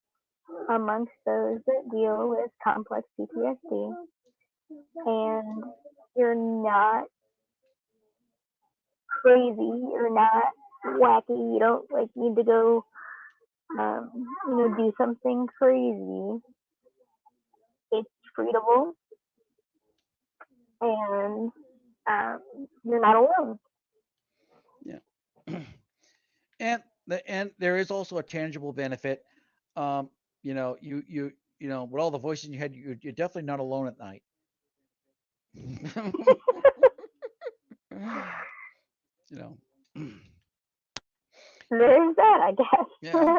Speaker 2: amongst those that deal with complex PTSD. And you're not crazy, you're not wacky. You don't like need to go, do something crazy. It's treatable, and um, you're not alone.
Speaker 4: Yeah. And there is also a tangible benefit. Um, with all the voices in your head, you're definitely not alone at night. you know.
Speaker 2: There's that, I guess.
Speaker 4: Yeah.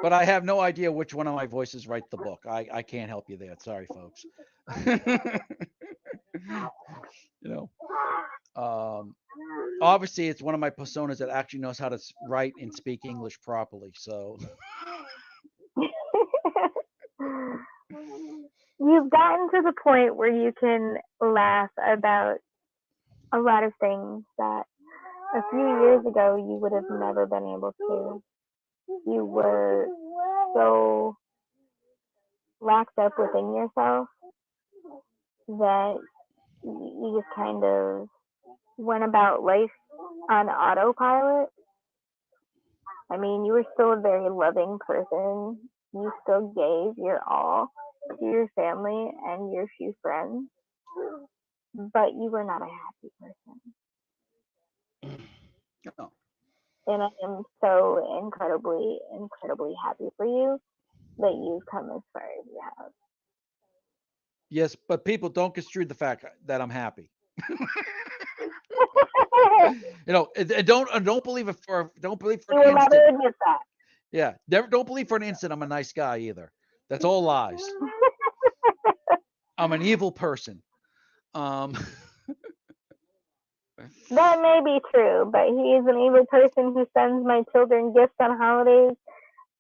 Speaker 4: But I have no idea which one of my voices write the book. I can't help you there. Sorry, folks. you know. Obviously, it's one of my personas that actually knows how to write and speak English properly. So.
Speaker 2: You've gotten to the point where you can laugh about a lot of things that a few years ago you would have never been able to. You were so locked up within yourself that you just kind of went about life on autopilot. I mean, you were still a very loving person. You still gave your all to your family and your few friends, but you were not a happy person.
Speaker 4: Oh.
Speaker 2: And I am so incredibly, incredibly happy for you that you've come as far as you have.
Speaker 4: Yes, but people don't construe the fact that I'm happy. Don't believe it for
Speaker 2: You
Speaker 4: an
Speaker 2: will never
Speaker 4: instant.
Speaker 2: admit that.
Speaker 4: Yeah, don't believe for an instant I'm a nice guy either. That's all lies. I'm an evil person.
Speaker 2: That may be true, but he is an evil person who sends my children gifts on holidays,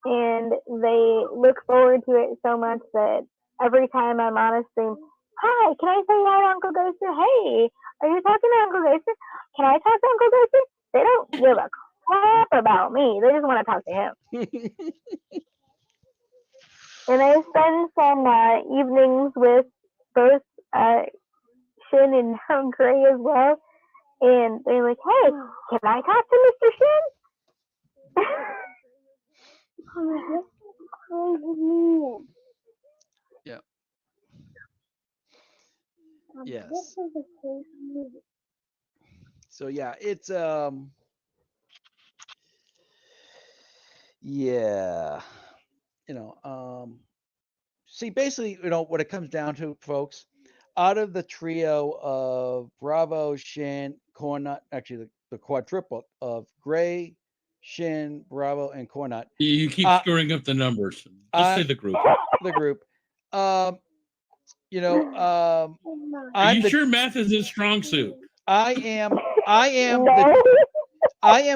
Speaker 2: and they look forward to it so much that every time I'm on a stream, hi, can I say hi to Uncle Ghoster? Hey, are you talking to Uncle Ghoster? Can I talk to Uncle Ghoster? They don't give a crap about me. They just want to talk to him. And I spend some evenings with both Shin and Gray as well. And they're like, hey, can I talk to Mr. Shin?
Speaker 4: Yeah. Yes. So yeah, it's yeah, see basically, what it comes down to, folks, out of the trio of Bravo, Shin, Cornut, actually the quadruplet of Gray, Shin, Bravo, and Cornut.
Speaker 3: You keep screwing up the numbers. Just say the group.
Speaker 4: The group.
Speaker 3: Are you sure math is his strong suit?
Speaker 4: I am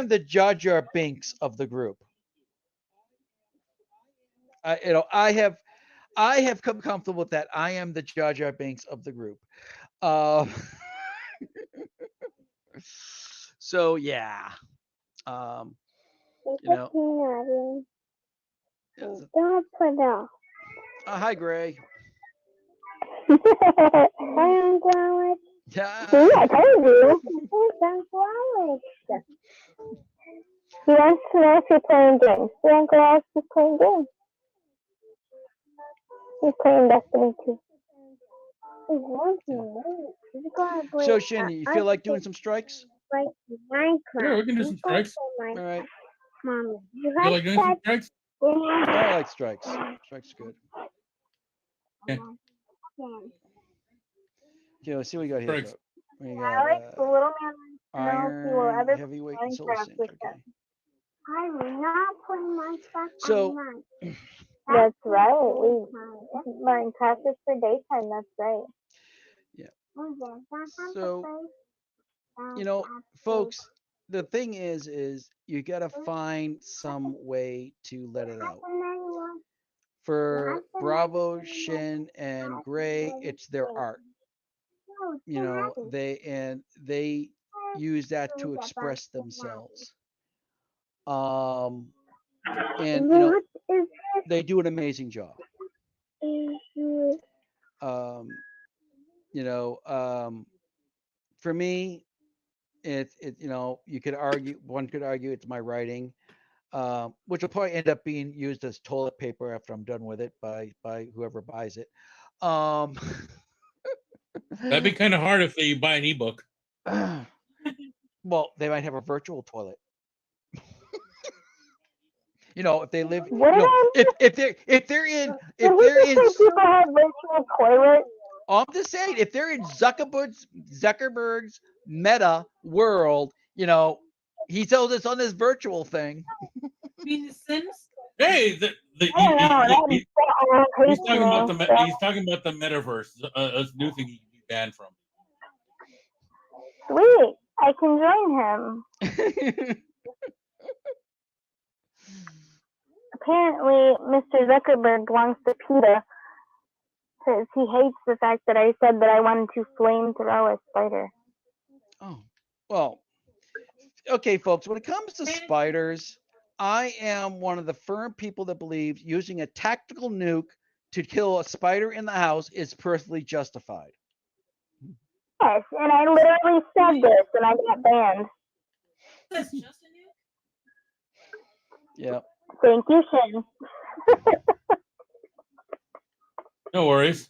Speaker 4: the Jar Jar Binks of the group. I have come comfortable with that. I am the Jar Jar Binks of the group. So yeah.
Speaker 2: Don't put off.
Speaker 4: Hi, Gray.
Speaker 2: I'm glad.
Speaker 4: Yeah.
Speaker 2: See, I told you. He wants to know if you're playing games. The uncle asked you playing games. He's playing Destiny 2.
Speaker 4: So, Shin, you feel like doing some strikes?
Speaker 2: Like Minecraft.
Speaker 3: Yeah, we can do some strikes.
Speaker 4: All right.
Speaker 2: Mommy,
Speaker 3: You like doing some strikes?
Speaker 4: I like strikes. Strikes are good.
Speaker 3: Yeah.
Speaker 4: Okay, let's see what we got here.
Speaker 3: Strikes.
Speaker 4: We
Speaker 2: Alex, the
Speaker 4: got
Speaker 2: little man,
Speaker 4: iron, heavyweight, and solar sync. Okay.
Speaker 2: I will not play Minecraft
Speaker 4: So,
Speaker 2: that's right. Minecraft is for daytime. That's right.
Speaker 4: Yeah. So, folks, the thing is you got to find some way to let it out. For Bravo, Shin, and Gray, it's their art. They use that to express themselves. And they do an amazing job. For me, you could argue, one could argue it's my writing, which will probably end up being used as toilet paper after I'm done with it by whoever buys it. Um,
Speaker 3: That'd be kind of hard if they buy an ebook.
Speaker 4: well, they might have a virtual toilet. If they live,
Speaker 2: What did I
Speaker 4: if they're in
Speaker 2: did
Speaker 4: if
Speaker 2: we
Speaker 4: they're in
Speaker 2: just say people have virtual toilets?
Speaker 4: I'm just saying, if they're in Zuckerberg's Meta world, he tells us on this virtual thing.
Speaker 5: You mean The Sims?
Speaker 3: Hey,
Speaker 2: I don't know.
Speaker 3: he's talking about he's talking about the metaverse, a new thing he can be banned from.
Speaker 2: Sweet. I can join him. Apparently, Mr. Zuckerberg belongs to PETA because he hates the fact that I said that I wanted to flamethrow a spider.
Speaker 4: Oh, well, okay, folks. When it comes to spiders, I am one of the firm people that believes using a tactical nuke to kill a spider in the house is perfectly justified.
Speaker 2: Yes, and I literally said this and I got banned.
Speaker 5: That's just a new.
Speaker 4: Yeah.
Speaker 2: Thank you, Shin.
Speaker 3: No worries.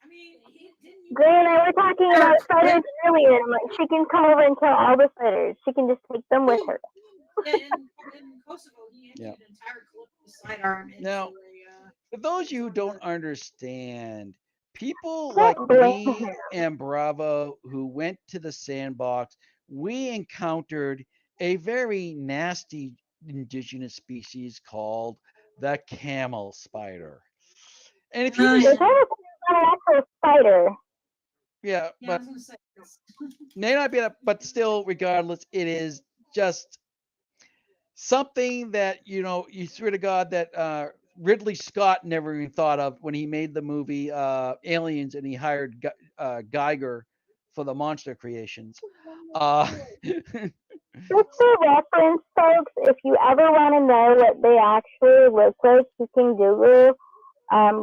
Speaker 5: I mean, didn't you?
Speaker 2: Gray and I were talking about spiders earlier. And I'm like, she can come over and kill all the spiders. She can just take them with her.
Speaker 5: Yeah, in Kosovo, he emptied an entire clip of sidearm into
Speaker 4: Now,
Speaker 5: a.
Speaker 4: for those of you who don't understand, people like me and Bravo who went to the sandbox, we encountered a very nasty indigenous species called the camel spider. And if you
Speaker 2: It's not an actual spider.
Speaker 4: yeah,
Speaker 5: Yeah, I
Speaker 4: but
Speaker 5: was gonna say this.
Speaker 4: may not be, but still, regardless, it is just something that you swear to God that Ridley Scott never even thought of when he made the movie Aliens, and he hired Geiger for the monster creations.
Speaker 2: Just for reference, folks, if you ever want to know what they actually look like, you can Google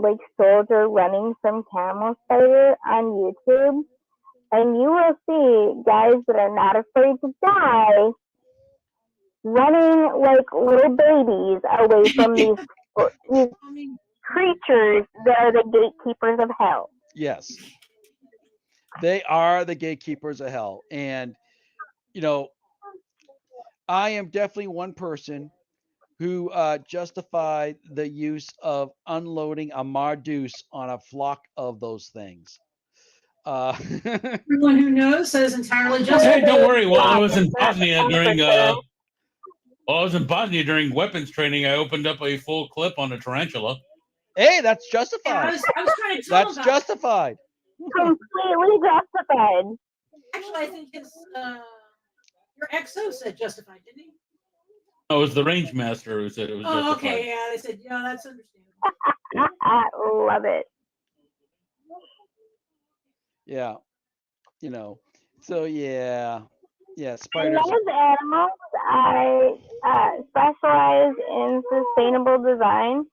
Speaker 2: like soldier running from camel spider on YouTube, and you will see guys that are not afraid to die running like little babies away from these creatures that are the gatekeepers of hell.
Speaker 4: Yes, they are the gatekeepers of hell, and I am definitely one person who justified the use of unloading a Marduce on a flock of those things.
Speaker 5: Everyone who knows says entirely justified.
Speaker 3: Hey, don't worry. While I was in Bosnia during weapons training, I opened up a full clip on a tarantula.
Speaker 4: Hey, that's
Speaker 5: Yeah,
Speaker 4: justified.
Speaker 5: I was trying to tell him
Speaker 4: That's
Speaker 5: about
Speaker 4: justified.
Speaker 2: Completely justified.
Speaker 5: it. Actually, I think your XO said justified, didn't he?
Speaker 3: No, it was the range master who said it was justified.
Speaker 5: Okay, yeah, they said, yeah, that's understandable.
Speaker 2: I love it.
Speaker 4: Yeah, So yeah,
Speaker 2: I
Speaker 4: spiders.
Speaker 2: love animals. I specialize in sustainable design,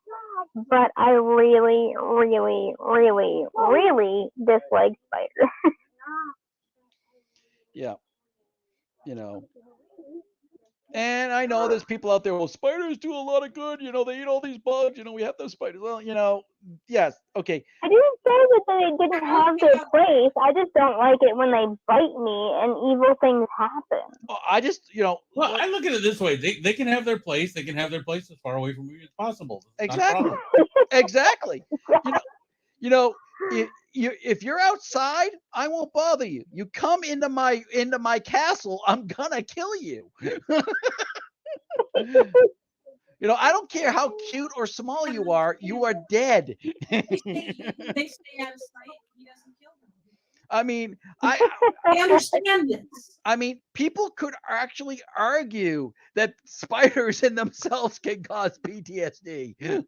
Speaker 2: but I really, really, really, really dislike spiders.
Speaker 4: Yeah, And I know there's people out there. Well, spiders do a lot of good. They eat all these bugs. We have those spiders. Well, yes, okay.
Speaker 2: I didn't say that they didn't have their place. I just don't like it when they bite me and evil things happen.
Speaker 4: I just,
Speaker 3: Well, I look at it this way: they can have their place. They can have their place as far away from me as possible.
Speaker 4: Exactly. Exactly. If you're outside, I won't bother you. You come into my castle, I'm gonna kill you. I don't care how cute or small you are dead.
Speaker 5: They stay out of sight. He doesn't kill them.
Speaker 4: I mean,
Speaker 5: I understand this.
Speaker 4: I mean, people could actually argue that spiders in themselves can cause PTSD,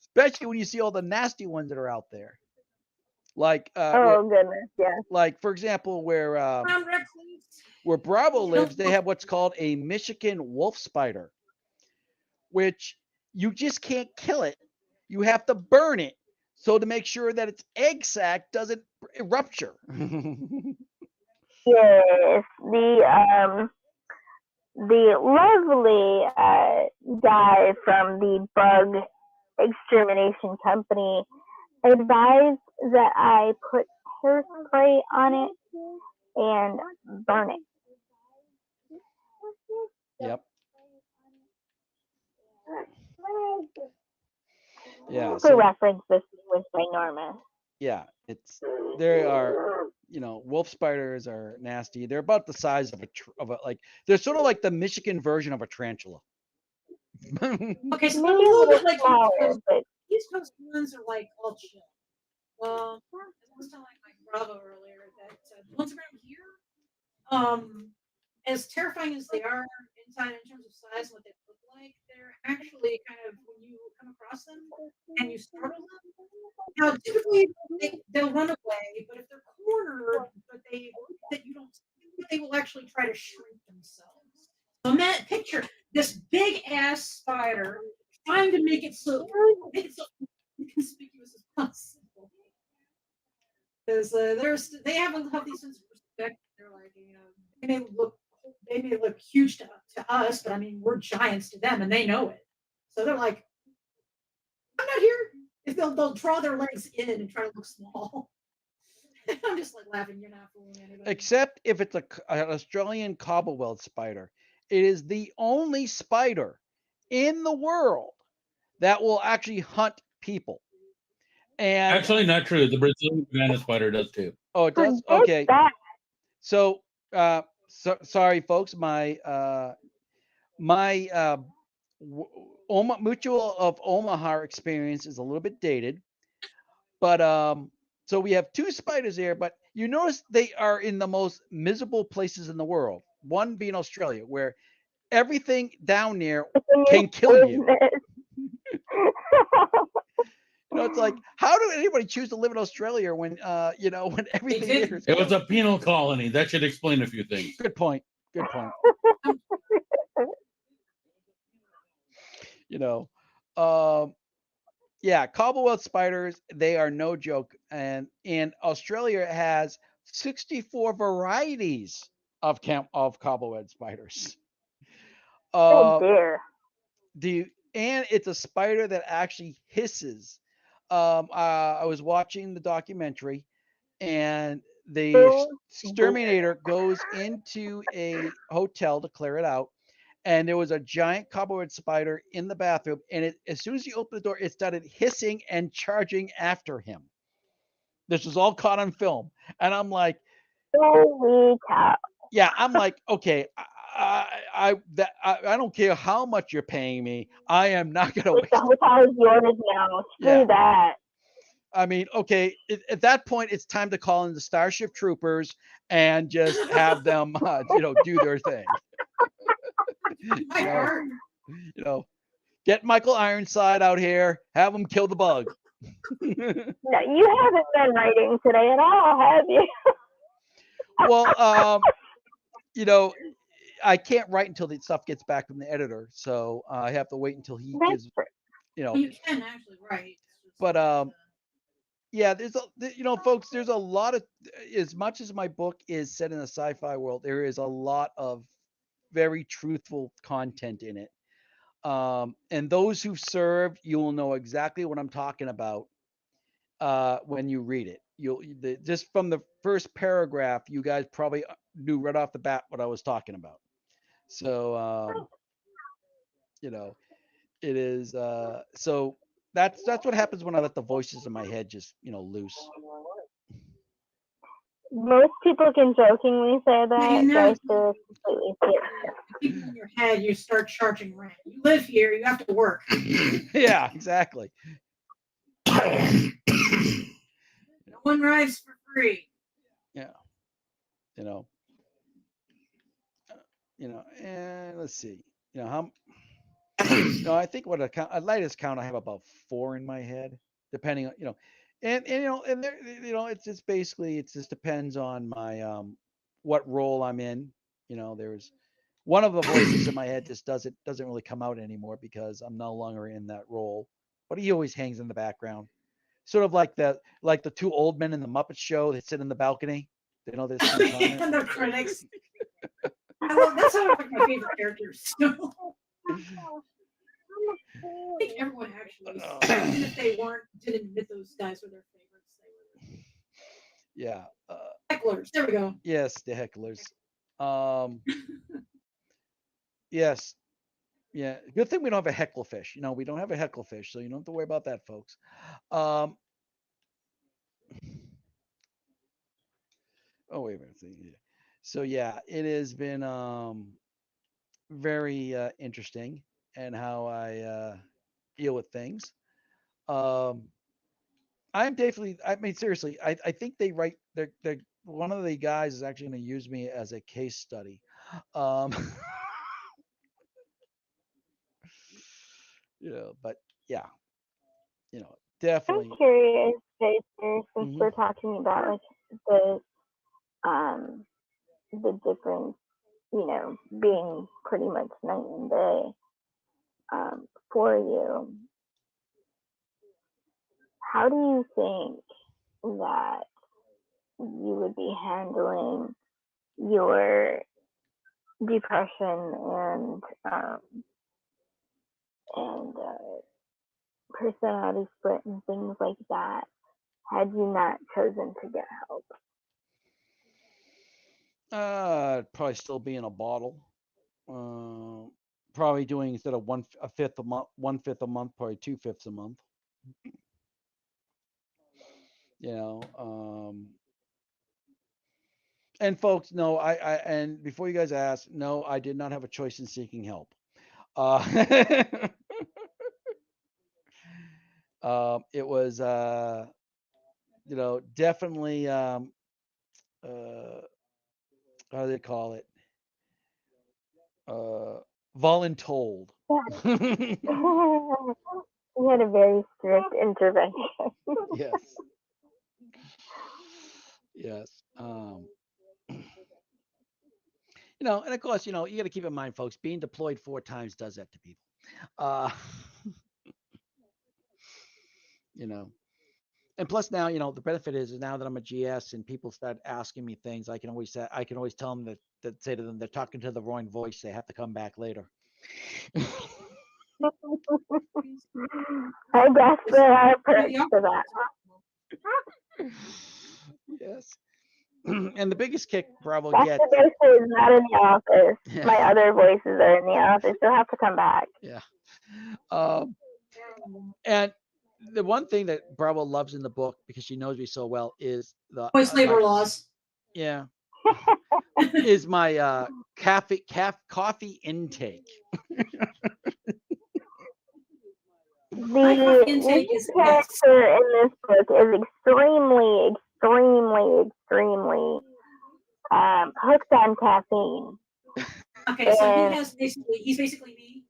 Speaker 4: especially when you see all the nasty ones that are out there. Like,
Speaker 2: goodness, yeah.
Speaker 4: Like, for example, where Bravo lives, they have what's called a Michigan wolf spider, which you just can't kill it. You have to burn it so to make sure that its egg sac doesn't rupture.
Speaker 2: Yes, the lovely guy from the bug extermination company advised that I put hairspray on it and burn it.
Speaker 4: Yep. Yeah.
Speaker 2: For
Speaker 4: So
Speaker 2: reference, this was ginormous.
Speaker 4: yeah, they are, wolf spiders are nasty. They're about the size of a like they're sort of like the Michigan version of a tarantula.
Speaker 5: Okay, so they're a
Speaker 2: Maybe a
Speaker 5: little
Speaker 2: little
Speaker 5: bit like East
Speaker 2: smaller,
Speaker 5: Coast.
Speaker 2: but
Speaker 5: East Coast ones are like all chill. As I was telling like Bravo earlier that the ones around here, um, as terrifying as they are inside in terms of size and what they look like, they're actually kind of when you come across them and you startle them. Now, typically they'll run away, but if they're cornered, but that you don't see, they will actually try to shrink themselves. So, Matt, picture this big ass spider trying to make it so inconspicuous as possible. Because they have a healthy sense of respect. They're like, they may look huge to us, but I mean we're giants to them, and they know it. So they're like, I'm not here. If they'll draw their legs in and try to look small. I'm just like laughing. You're not fooling anybody.
Speaker 4: Except if it's an Australian cobbleweld spider. It is the only spider in the world that will actually hunt people. And
Speaker 3: Actually, not true. The Brazilian banana spider does too.
Speaker 4: oh, it does.
Speaker 2: forget
Speaker 4: Okay.
Speaker 2: that.
Speaker 4: So, sorry, folks. My Mutual of Omaha experience is a little bit dated, but so we have two spiders here, but you notice they are in the most miserable places in the world. One being Australia, where everything down there can kill you. It's like, how do anybody choose to live in Australia when when everything there is
Speaker 3: It was a penal colony. That should explain a few things.
Speaker 4: Good point. Good point. Yeah, cobbleweld spiders, they are no joke. And Australia has 64 varieties of cobblewed spiders.
Speaker 2: Oh dear.
Speaker 4: And it's a spider that actually hisses. I was watching the documentary, and the exterminator goes into a hotel to clear it out, and there was a giant cobblewed spider in the bathroom, and as soon as he opened the door, it started hissing and charging after him. This was all caught on film, and I'm like,
Speaker 2: holy cow.
Speaker 4: Yeah, I'm like, okay, I don't care how much you're paying me. I am not going to waste.
Speaker 2: The hotel is yours now. Screw that.
Speaker 4: I mean, okay, at that point, it's time to call in the Starship Troopers and just have them, do their thing. Get Michael Ironside out here, have him kill the bug.
Speaker 2: No, you haven't been writing today at all, have you?
Speaker 4: Well, I can't write until the stuff gets back from the editor, so I have to wait until he gives.
Speaker 5: You can actually write.
Speaker 4: But yeah, there's folks, there's a lot of, as much as my book is set in a sci-fi world, there is a lot of very truthful content in it. And those who've served, you will know exactly what I'm talking about when you read it. Just from the first paragraph, you guys probably knew right off the bat what I was talking about. So, it is. So that's what happens when I let the voices in my head just loose.
Speaker 2: Most people can jokingly say that. Geister completely serious.
Speaker 5: People in your head, you start charging rent. You live here, you have to work.
Speaker 4: Yeah, exactly.
Speaker 5: No one rides for free.
Speaker 4: Yeah. And let's see. How. No, I think what at latest count, I have about 4 in my head, depending on and there it's just basically it just depends on my what role I'm in. There's one of the voices in my head just doesn't really come out anymore because I'm no longer in that role, but he always hangs in the background, sort of like the 2 old men in the Muppet Show that sit in the balcony. They know this kind of comment.
Speaker 5: And the critics. I love that's one of like, my favorite characters. I think everyone actually, even if they didn't admit those guys were their favorites, they were
Speaker 4: Yeah.
Speaker 5: hecklers. There we go.
Speaker 4: Yes, the hecklers. Yes. Yeah. Good thing we don't have a heckle fish. We don't have a heckle fish, so you don't have to worry about that, folks. Oh, wait a minute. So yeah, it has been very interesting and how I deal with things. Um, I'm definitely. I mean, seriously, I think they write. They're one of the guys is actually going to use me as a case study. Um, but yeah,
Speaker 2: I'm
Speaker 4: definitely.
Speaker 2: curious, Jason, since
Speaker 4: Mhm.
Speaker 2: we're talking about like um the difference, being pretty much night and day for you. How do you think that you would be handling your depression and personality split and things like that had you not chosen to get help?
Speaker 4: Probably still be in a bottle. Probably doing instead of a fifth a month, 1/5 a month, probably 2/5 a month. And folks, no, and before you guys ask, no, I did not have a choice in seeking help. It was, definitely, how do they call it? Voluntold.
Speaker 2: You had a very strict intervention.
Speaker 4: Yes. Yes. And of course, you got to keep in mind, folks, being deployed 4 times does that to people. Uh, and plus now, the benefit is now that I'm a GS and people start asking me things, I can always tell them that say to them they're talking to the wrong voice. They have to come back later.
Speaker 2: I guess there are perks to that.
Speaker 4: Yes. And the biggest kick Bravo
Speaker 2: That's
Speaker 4: gets.
Speaker 2: the voice is not in the office.
Speaker 4: Yeah.
Speaker 2: My other voices are in the office. You'll have to come back.
Speaker 4: Yeah. And the one thing that Bravo loves in the book, because she knows me so well, is the
Speaker 5: Voice labor laws.
Speaker 4: Yeah. Is my coffee intake.
Speaker 5: My coffee
Speaker 2: The
Speaker 5: intake
Speaker 2: lead
Speaker 5: is yes.
Speaker 2: character in this book is extremely, extremely, extremely hooked on caffeine.
Speaker 5: Okay, so he's basically me.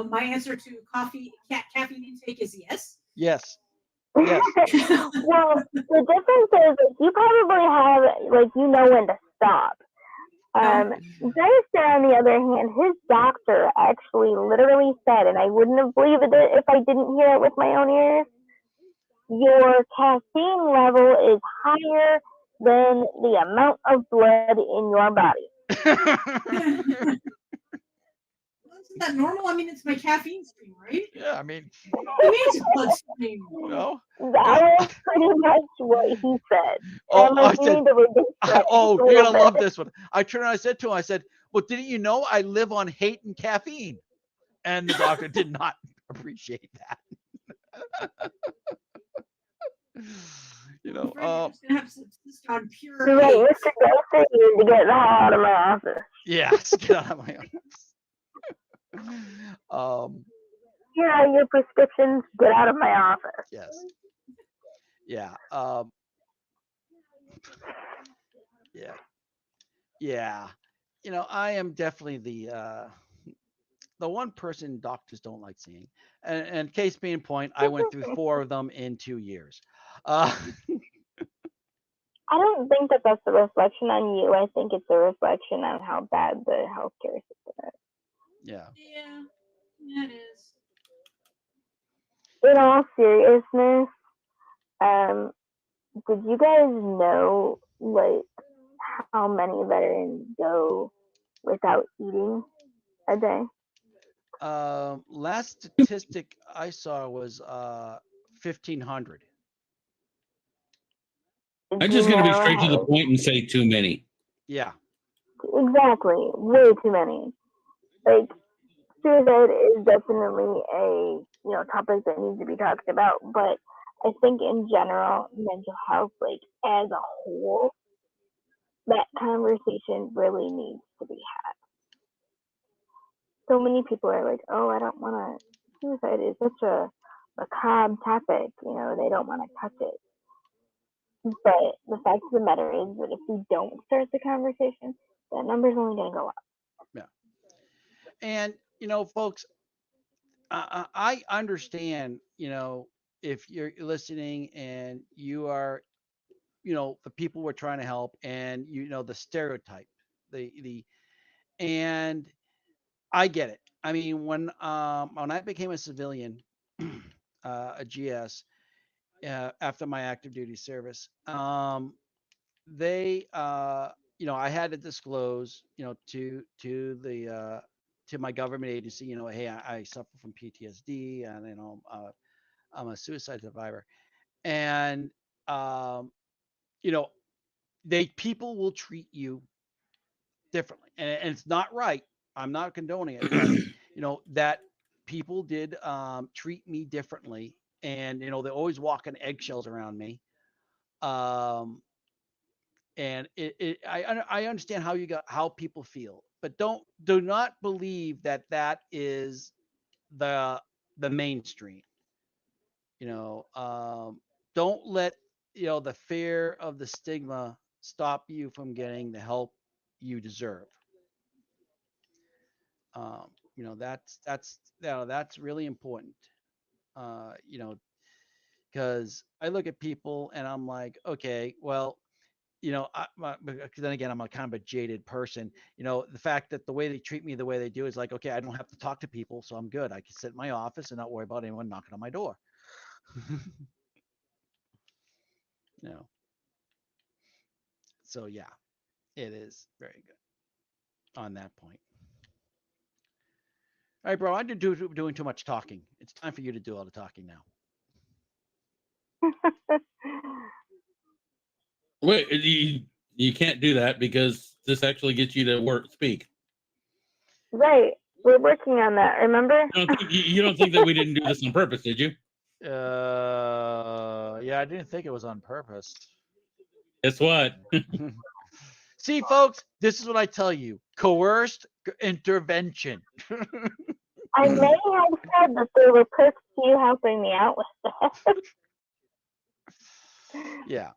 Speaker 5: My answer to caffeine intake is yes.
Speaker 4: Yes. Yes.
Speaker 2: Well, the difference is that you probably have when to stop. Dexter, on the other hand, his doctor actually literally said, and I wouldn't have believed it if I didn't hear it with my own ears, your caffeine level is higher than the amount of blood in your body.
Speaker 5: Isn't that normal? I mean, it's my caffeine stream, right?
Speaker 4: Yeah, I mean,
Speaker 5: it's bloodstream.
Speaker 2: That was pretty much what he said.
Speaker 4: You're gonna love this one. I turned around, I said to him, I said, well, didn't you know I live on hate and caffeine? And the doctor did not appreciate that.
Speaker 5: On pure
Speaker 2: hate. Mr. Dexter, you need to get the hell out of my office.
Speaker 4: Yes, get out of my office.
Speaker 2: Here are your prescriptions. Get out of my office.
Speaker 4: Yes. Yeah. Yeah. Yeah. I am definitely the one person doctors don't like seeing. And case being point, I went through 4 of them in 2 years.
Speaker 2: I don't think that that's a reflection on you. I think it's a reflection on how bad the healthcare system is.
Speaker 4: Yeah.
Speaker 5: Yeah, it is.
Speaker 2: In all seriousness, did you guys know, how many veterans go without eating a day?
Speaker 4: Last statistic I saw was 1,500.
Speaker 3: I'm
Speaker 2: Do you
Speaker 3: just going to be
Speaker 2: know
Speaker 3: straight to the
Speaker 2: how?
Speaker 3: point and say too many.
Speaker 4: Yeah.
Speaker 2: Exactly, way too many. Like suicide is definitely a topic that needs to be talked about, but I think in general, mental health, like as a whole, that conversation really needs to be had. So many people are like, "Oh, I don't want to." Suicide is such a macabre topic. They don't want to touch it. But the fact of the matter is that if we don't start the conversation, that number's only going to go up.
Speaker 4: Yeah. And folks, I understand. If you're listening and you are, the people we're trying to help, and the stereotype, the and I get it. I mean, when I became a civilian, a GS, after my active duty service, they, I had to disclose, to my government agency, hey, I suffer from PTSD, and I'm a suicide survivor, and um, you know, people will treat you differently, and it's not right. I'm not condoning it, but that people did treat me differently, and they always walk on eggshells around me. Um, and I understand how people feel, but do not believe that is the mainstream. You know, don't let the fear of the stigma stop you from getting the help you deserve. That's really important. You know, because I look at people and I'm like, okay, well, because then again, I'm a kind of a jaded person. The fact that the way they treat me the way they do is like, okay, I don't have to talk to people, so I'm good. I can sit in my office and not worry about anyone knocking on my door. you know, so yeah, it is very good on that point. All right, bro, I'm doing too much talking. It's time for you to do all the talking now.
Speaker 3: Wait, you can't do that because this actually gets you to speak.
Speaker 2: Right. We're working on that, remember?
Speaker 3: You don't think that we didn't do this on purpose, did you?
Speaker 4: Yeah, I didn't think it was on purpose.
Speaker 3: Guess what?
Speaker 4: See, folks, this is what I tell you: coerced intervention.
Speaker 2: I may have said that there were perks to you helping me out with that.
Speaker 4: Yeah.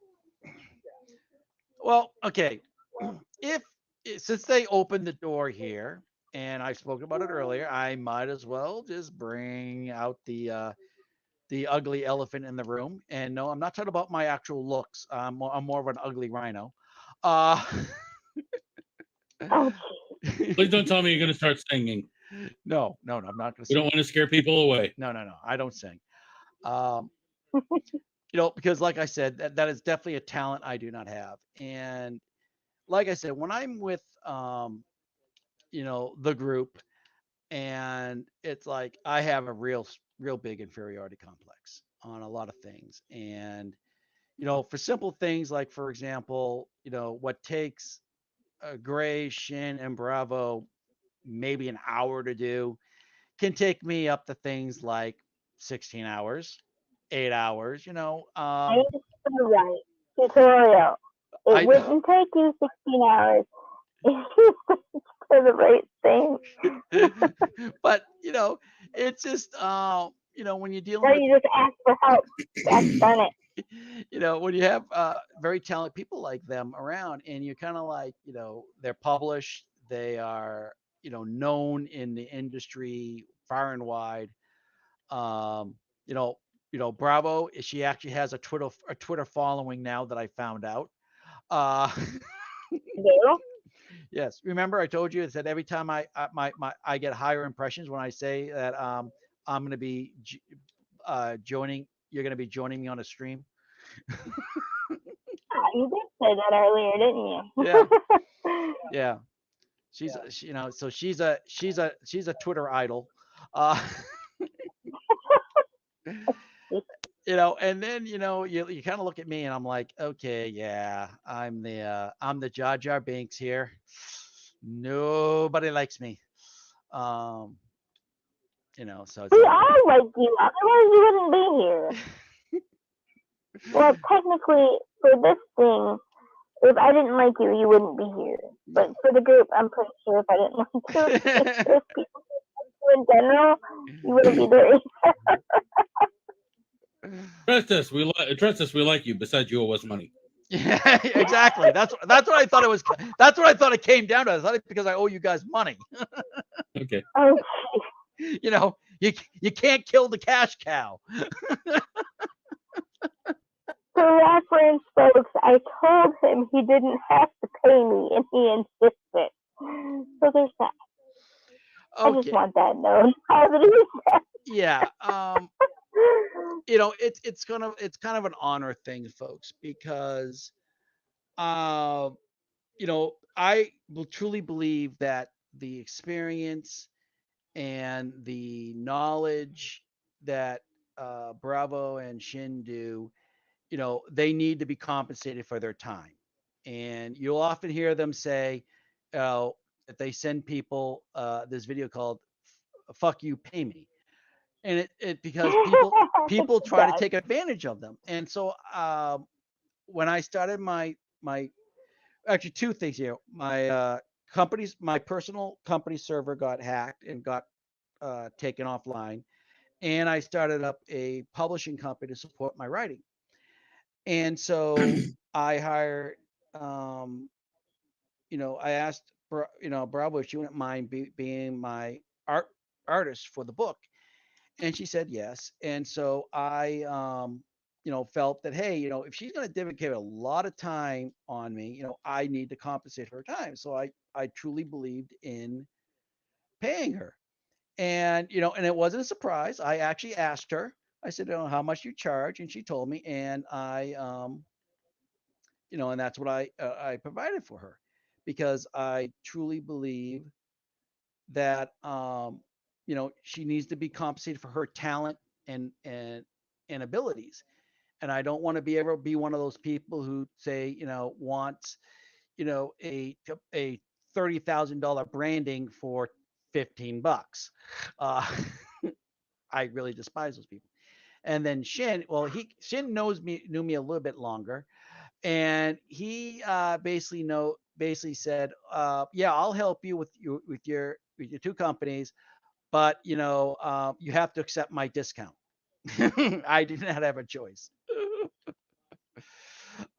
Speaker 4: Well, okay. If since they opened the door here, and I've spoken about it earlier, I might as well just bring out the ugly elephant in the room. And no, I'm not talking about my actual looks. I'm more of an ugly rhino. Uh,
Speaker 2: Oh,
Speaker 3: Please don't tell me you're going to start singing.
Speaker 4: no, I'm not going to
Speaker 3: We don't want to scare people away.
Speaker 4: No, I don't sing. Um, because like I said, that is definitely a talent I do not have. And like I said, when I'm with, the group, and it's like I have a real big inferiority complex on a lot of things. And, for simple things like, for example, what takes Gray, Shin, and Bravo maybe an hour to do can take me up to things like 16 hours, 8 hours,
Speaker 2: you're right. Tutorial. It wouldn't take you 16 hours if you for the right thing.
Speaker 4: but it's just when you're dealing
Speaker 2: Or
Speaker 4: with
Speaker 2: you just ask for help. That's done it.
Speaker 4: when you have very talented people like them around, and you're kind of like, they're published, they are, known in the industry far and wide. Um, you know, Bravo, she actually has a Twitter following now that I found out. Uh,
Speaker 2: You?
Speaker 4: yes, remember I told you that every time I get higher impressions when I say that I'm going to be joining. You're going to be joining me on a stream.
Speaker 2: You did say that earlier, didn't you?
Speaker 4: Yeah, yeah. So she's a Twitter idol. Uh, and then you kind of look at me and I'm like, okay, yeah, I'm the Jar Jar Binks here. Nobody likes me. Um, so it's
Speaker 2: We
Speaker 4: like,
Speaker 2: all like you, otherwise you wouldn't be here. Well, technically, for this thing, if I didn't like you, you wouldn't be here. But for the group, I'm pretty sure if I didn't like you, if people in general, you wouldn't be there.
Speaker 3: Trust us. We like you. Besides, you owe us money.
Speaker 4: yeah, exactly. That's what I thought it was. That's what I thought it came down to. I thought it's because I owe you guys money.
Speaker 3: Okay.
Speaker 2: Oh,
Speaker 4: You can't kill the cash cow.
Speaker 2: for reference, folks, I told him he didn't have to pay me, and he insisted. So there's that. I just
Speaker 4: Okay.
Speaker 2: want that known.
Speaker 4: Yeah. It's kind of an honor thing, folks, because uh, I will truly believe that the experience and the knowledge that Bravo and Shin do, they need to be compensated for their time. And you'll often hear them say that they send people this video called "Fuck You, Pay Me," and it because people try to
Speaker 2: Yes.
Speaker 4: take advantage of them. And so when I started my actually two things here, my personal company server got hacked and got taken offline, and I started up a publishing company to support my writing. And so I hired, I asked, Bravo if she wouldn't mind being my artist for the book, and she said yes. And so I, felt that hey, if she's going to dedicate a lot of time on me, I need to compensate her time. So I truly believed in paying her. And it wasn't a surprise. I actually asked her. I said, how much you charge, and she told me, and and that's what I provided for her, because I truly believe that she needs to be compensated for her talent and abilities. And I don't want to be one of those people who say wants a $30,000 branding for $15. Uh, I really despise those people. And then Shin, well, Shin knew me a little bit longer, and he basically said, yeah, I'll help you with your two companies, but you have to accept my discount. I did not have a choice.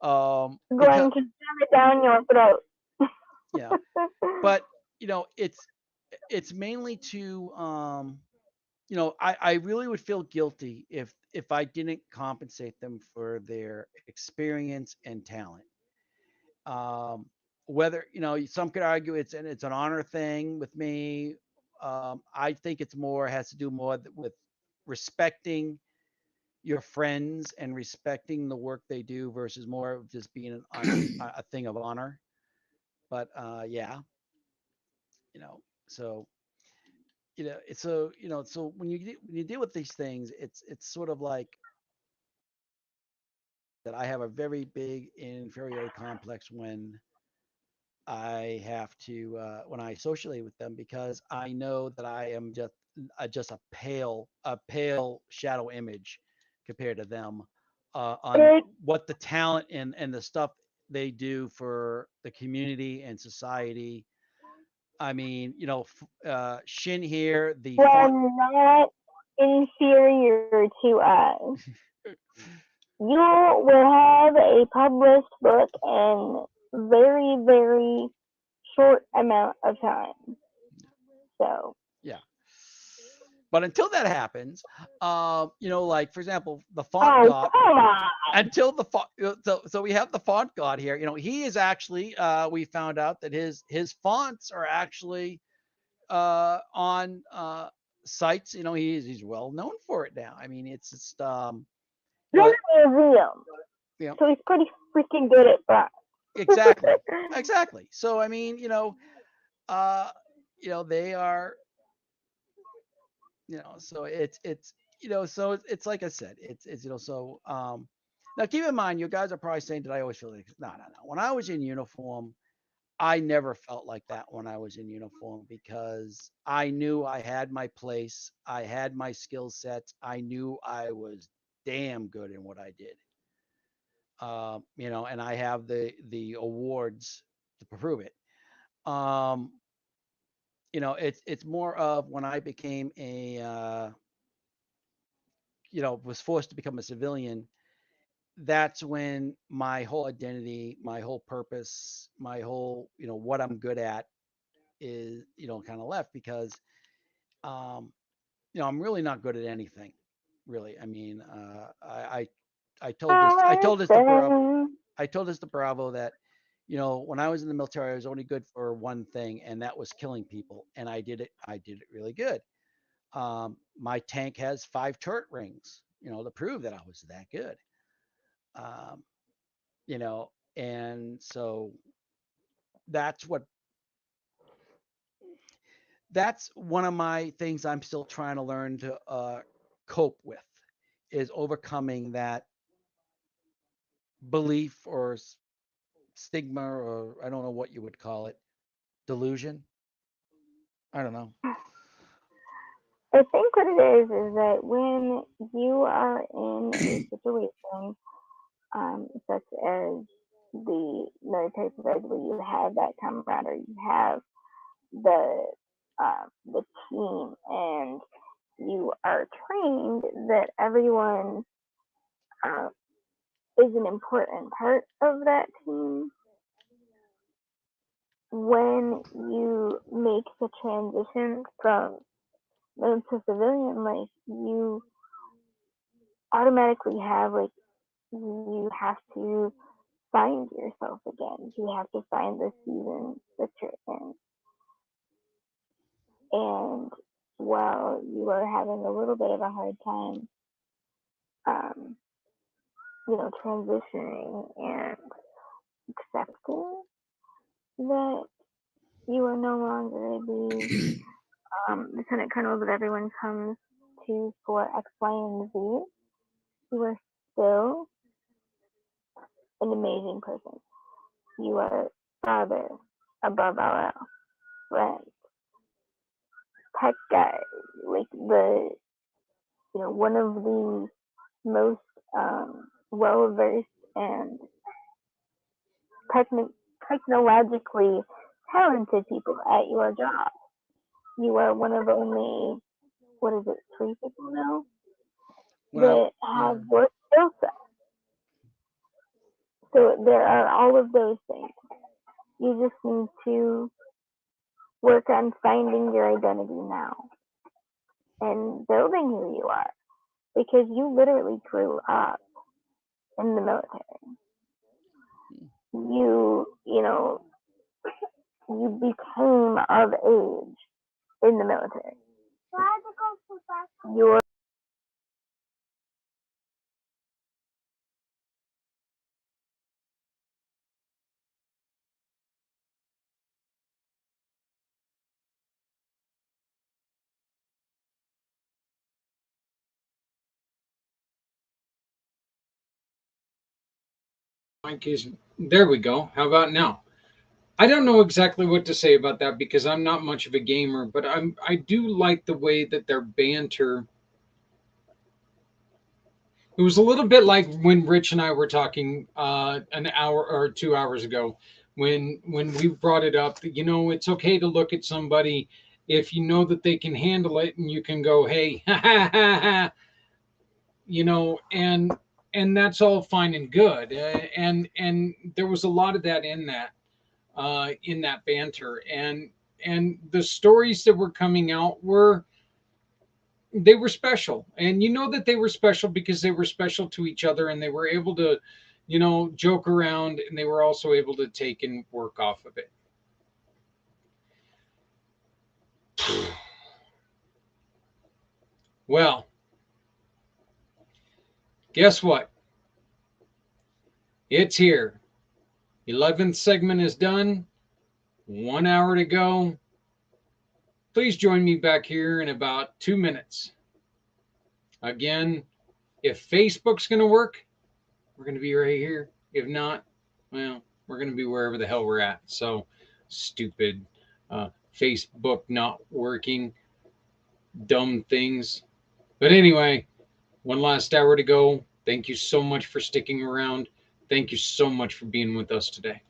Speaker 4: Because
Speaker 2: Going to jam it down your throat.
Speaker 4: yeah, but it's mainly to I really would feel guilty if I didn't compensate them for their experience and talent. Um, whether some could argue it's an honor thing with me. I think it's more has to do more with respecting your friends and respecting the work they do versus more of just being a thing of honor. But yeah, so so when you deal with these things, it's sort of like that. I have a very big inferiority complex when I associate with them, because I know that I am just a pale shadow image compared to them on
Speaker 2: Big
Speaker 4: what the talent and the stuff they do for the community and society. I mean, Shin here, the font.
Speaker 2: one not inferior to us. You will have a published book in very, very short amount of time. So,
Speaker 4: Yeah. But until that happens, like for example, the font
Speaker 2: oh,
Speaker 4: god.
Speaker 2: come on.
Speaker 4: Until the font, so we have the font god here. He is actually. We found out that his fonts are actually on sites. He's well known for it now. I mean, it's just
Speaker 2: In a museum.
Speaker 4: you know,
Speaker 2: So he's pretty freaking good at that.
Speaker 4: exactly. So I mean, uh, they are, so it's so it's like I said, it's so now keep in mind, you guys are probably saying that I always feel like no. When I was in uniform, I never felt like that when I was in uniform because I knew I had my place, I had my skill sets, I knew I was damn good in what I did. And I have the awards to prove it. Um, it's more of when I became was forced to become a civilian. That's when my whole identity, my whole purpose, my whole, what I'm good at is, kind of left because, um, I'm really not good at anything, really. I mean, I told this to Bravo,
Speaker 2: Awesome.
Speaker 4: I told this to Bravo that, when I was in the military, I was only good for one thing, and that was killing people, and I did it really good. My tank has 5 turret rings, to prove that I was that good. Um, and so that's what that's one of my things I'm still trying to learn to cope with is overcoming that belief or stigma, or I don't know what you would call it, delusion. I don't know.
Speaker 2: I think what it is that when you are in a situation such as the military provides where you have that camaraderie, you have the team, and you are trained that everyone uh, is an important part of that team. When you make the transition from to civilian life, you automatically have like you have to find yourself again. You have to find the season that you're in. And while you are having a little bit of a hard time, um, transitioning and accepting that you are no longer the lieutenant colonel that everyone comes to for X, Y, and Z, you are still an amazing person. You are father above all else, friend, tech guy, like one of the most well versed and technologically talented people at your job. You are one of only, what is it, 3 people now
Speaker 4: Well,
Speaker 2: that have your skill set. So there are all of those things. You just need to work on finding your identity now and building who you are because you literally grew up in the military. You you became of age in the military. You're
Speaker 1: Mike is there. We go. How about now? I don't know exactly what to say about that because I'm not much of a gamer, but I do like the way that their banter. It was a little bit like when Rich and I were talking an hour or 2 hours ago, when we brought it up. That, it's okay to look at somebody if you know that they can handle it, and you can go, "Hey, ha ha ha ha," and that's all fine and good. And there was a lot of that in that banter, and the stories that were coming out they were special, and that they were special because they were special to each other, and they were able to joke around, and they were also able to take and work off of it. Well, guess what? It's here. 11th segment is done. 1 hour to go. Please join me back here in about 2 minutes. Again, if Facebook's going to work, we're going to be right here. If not, well, we're going to be wherever the hell we're at. So stupid Facebook not working, dumb things. But anyway, 1 last hour to go. Thank you so much for sticking around. Thank you so much for being with us today.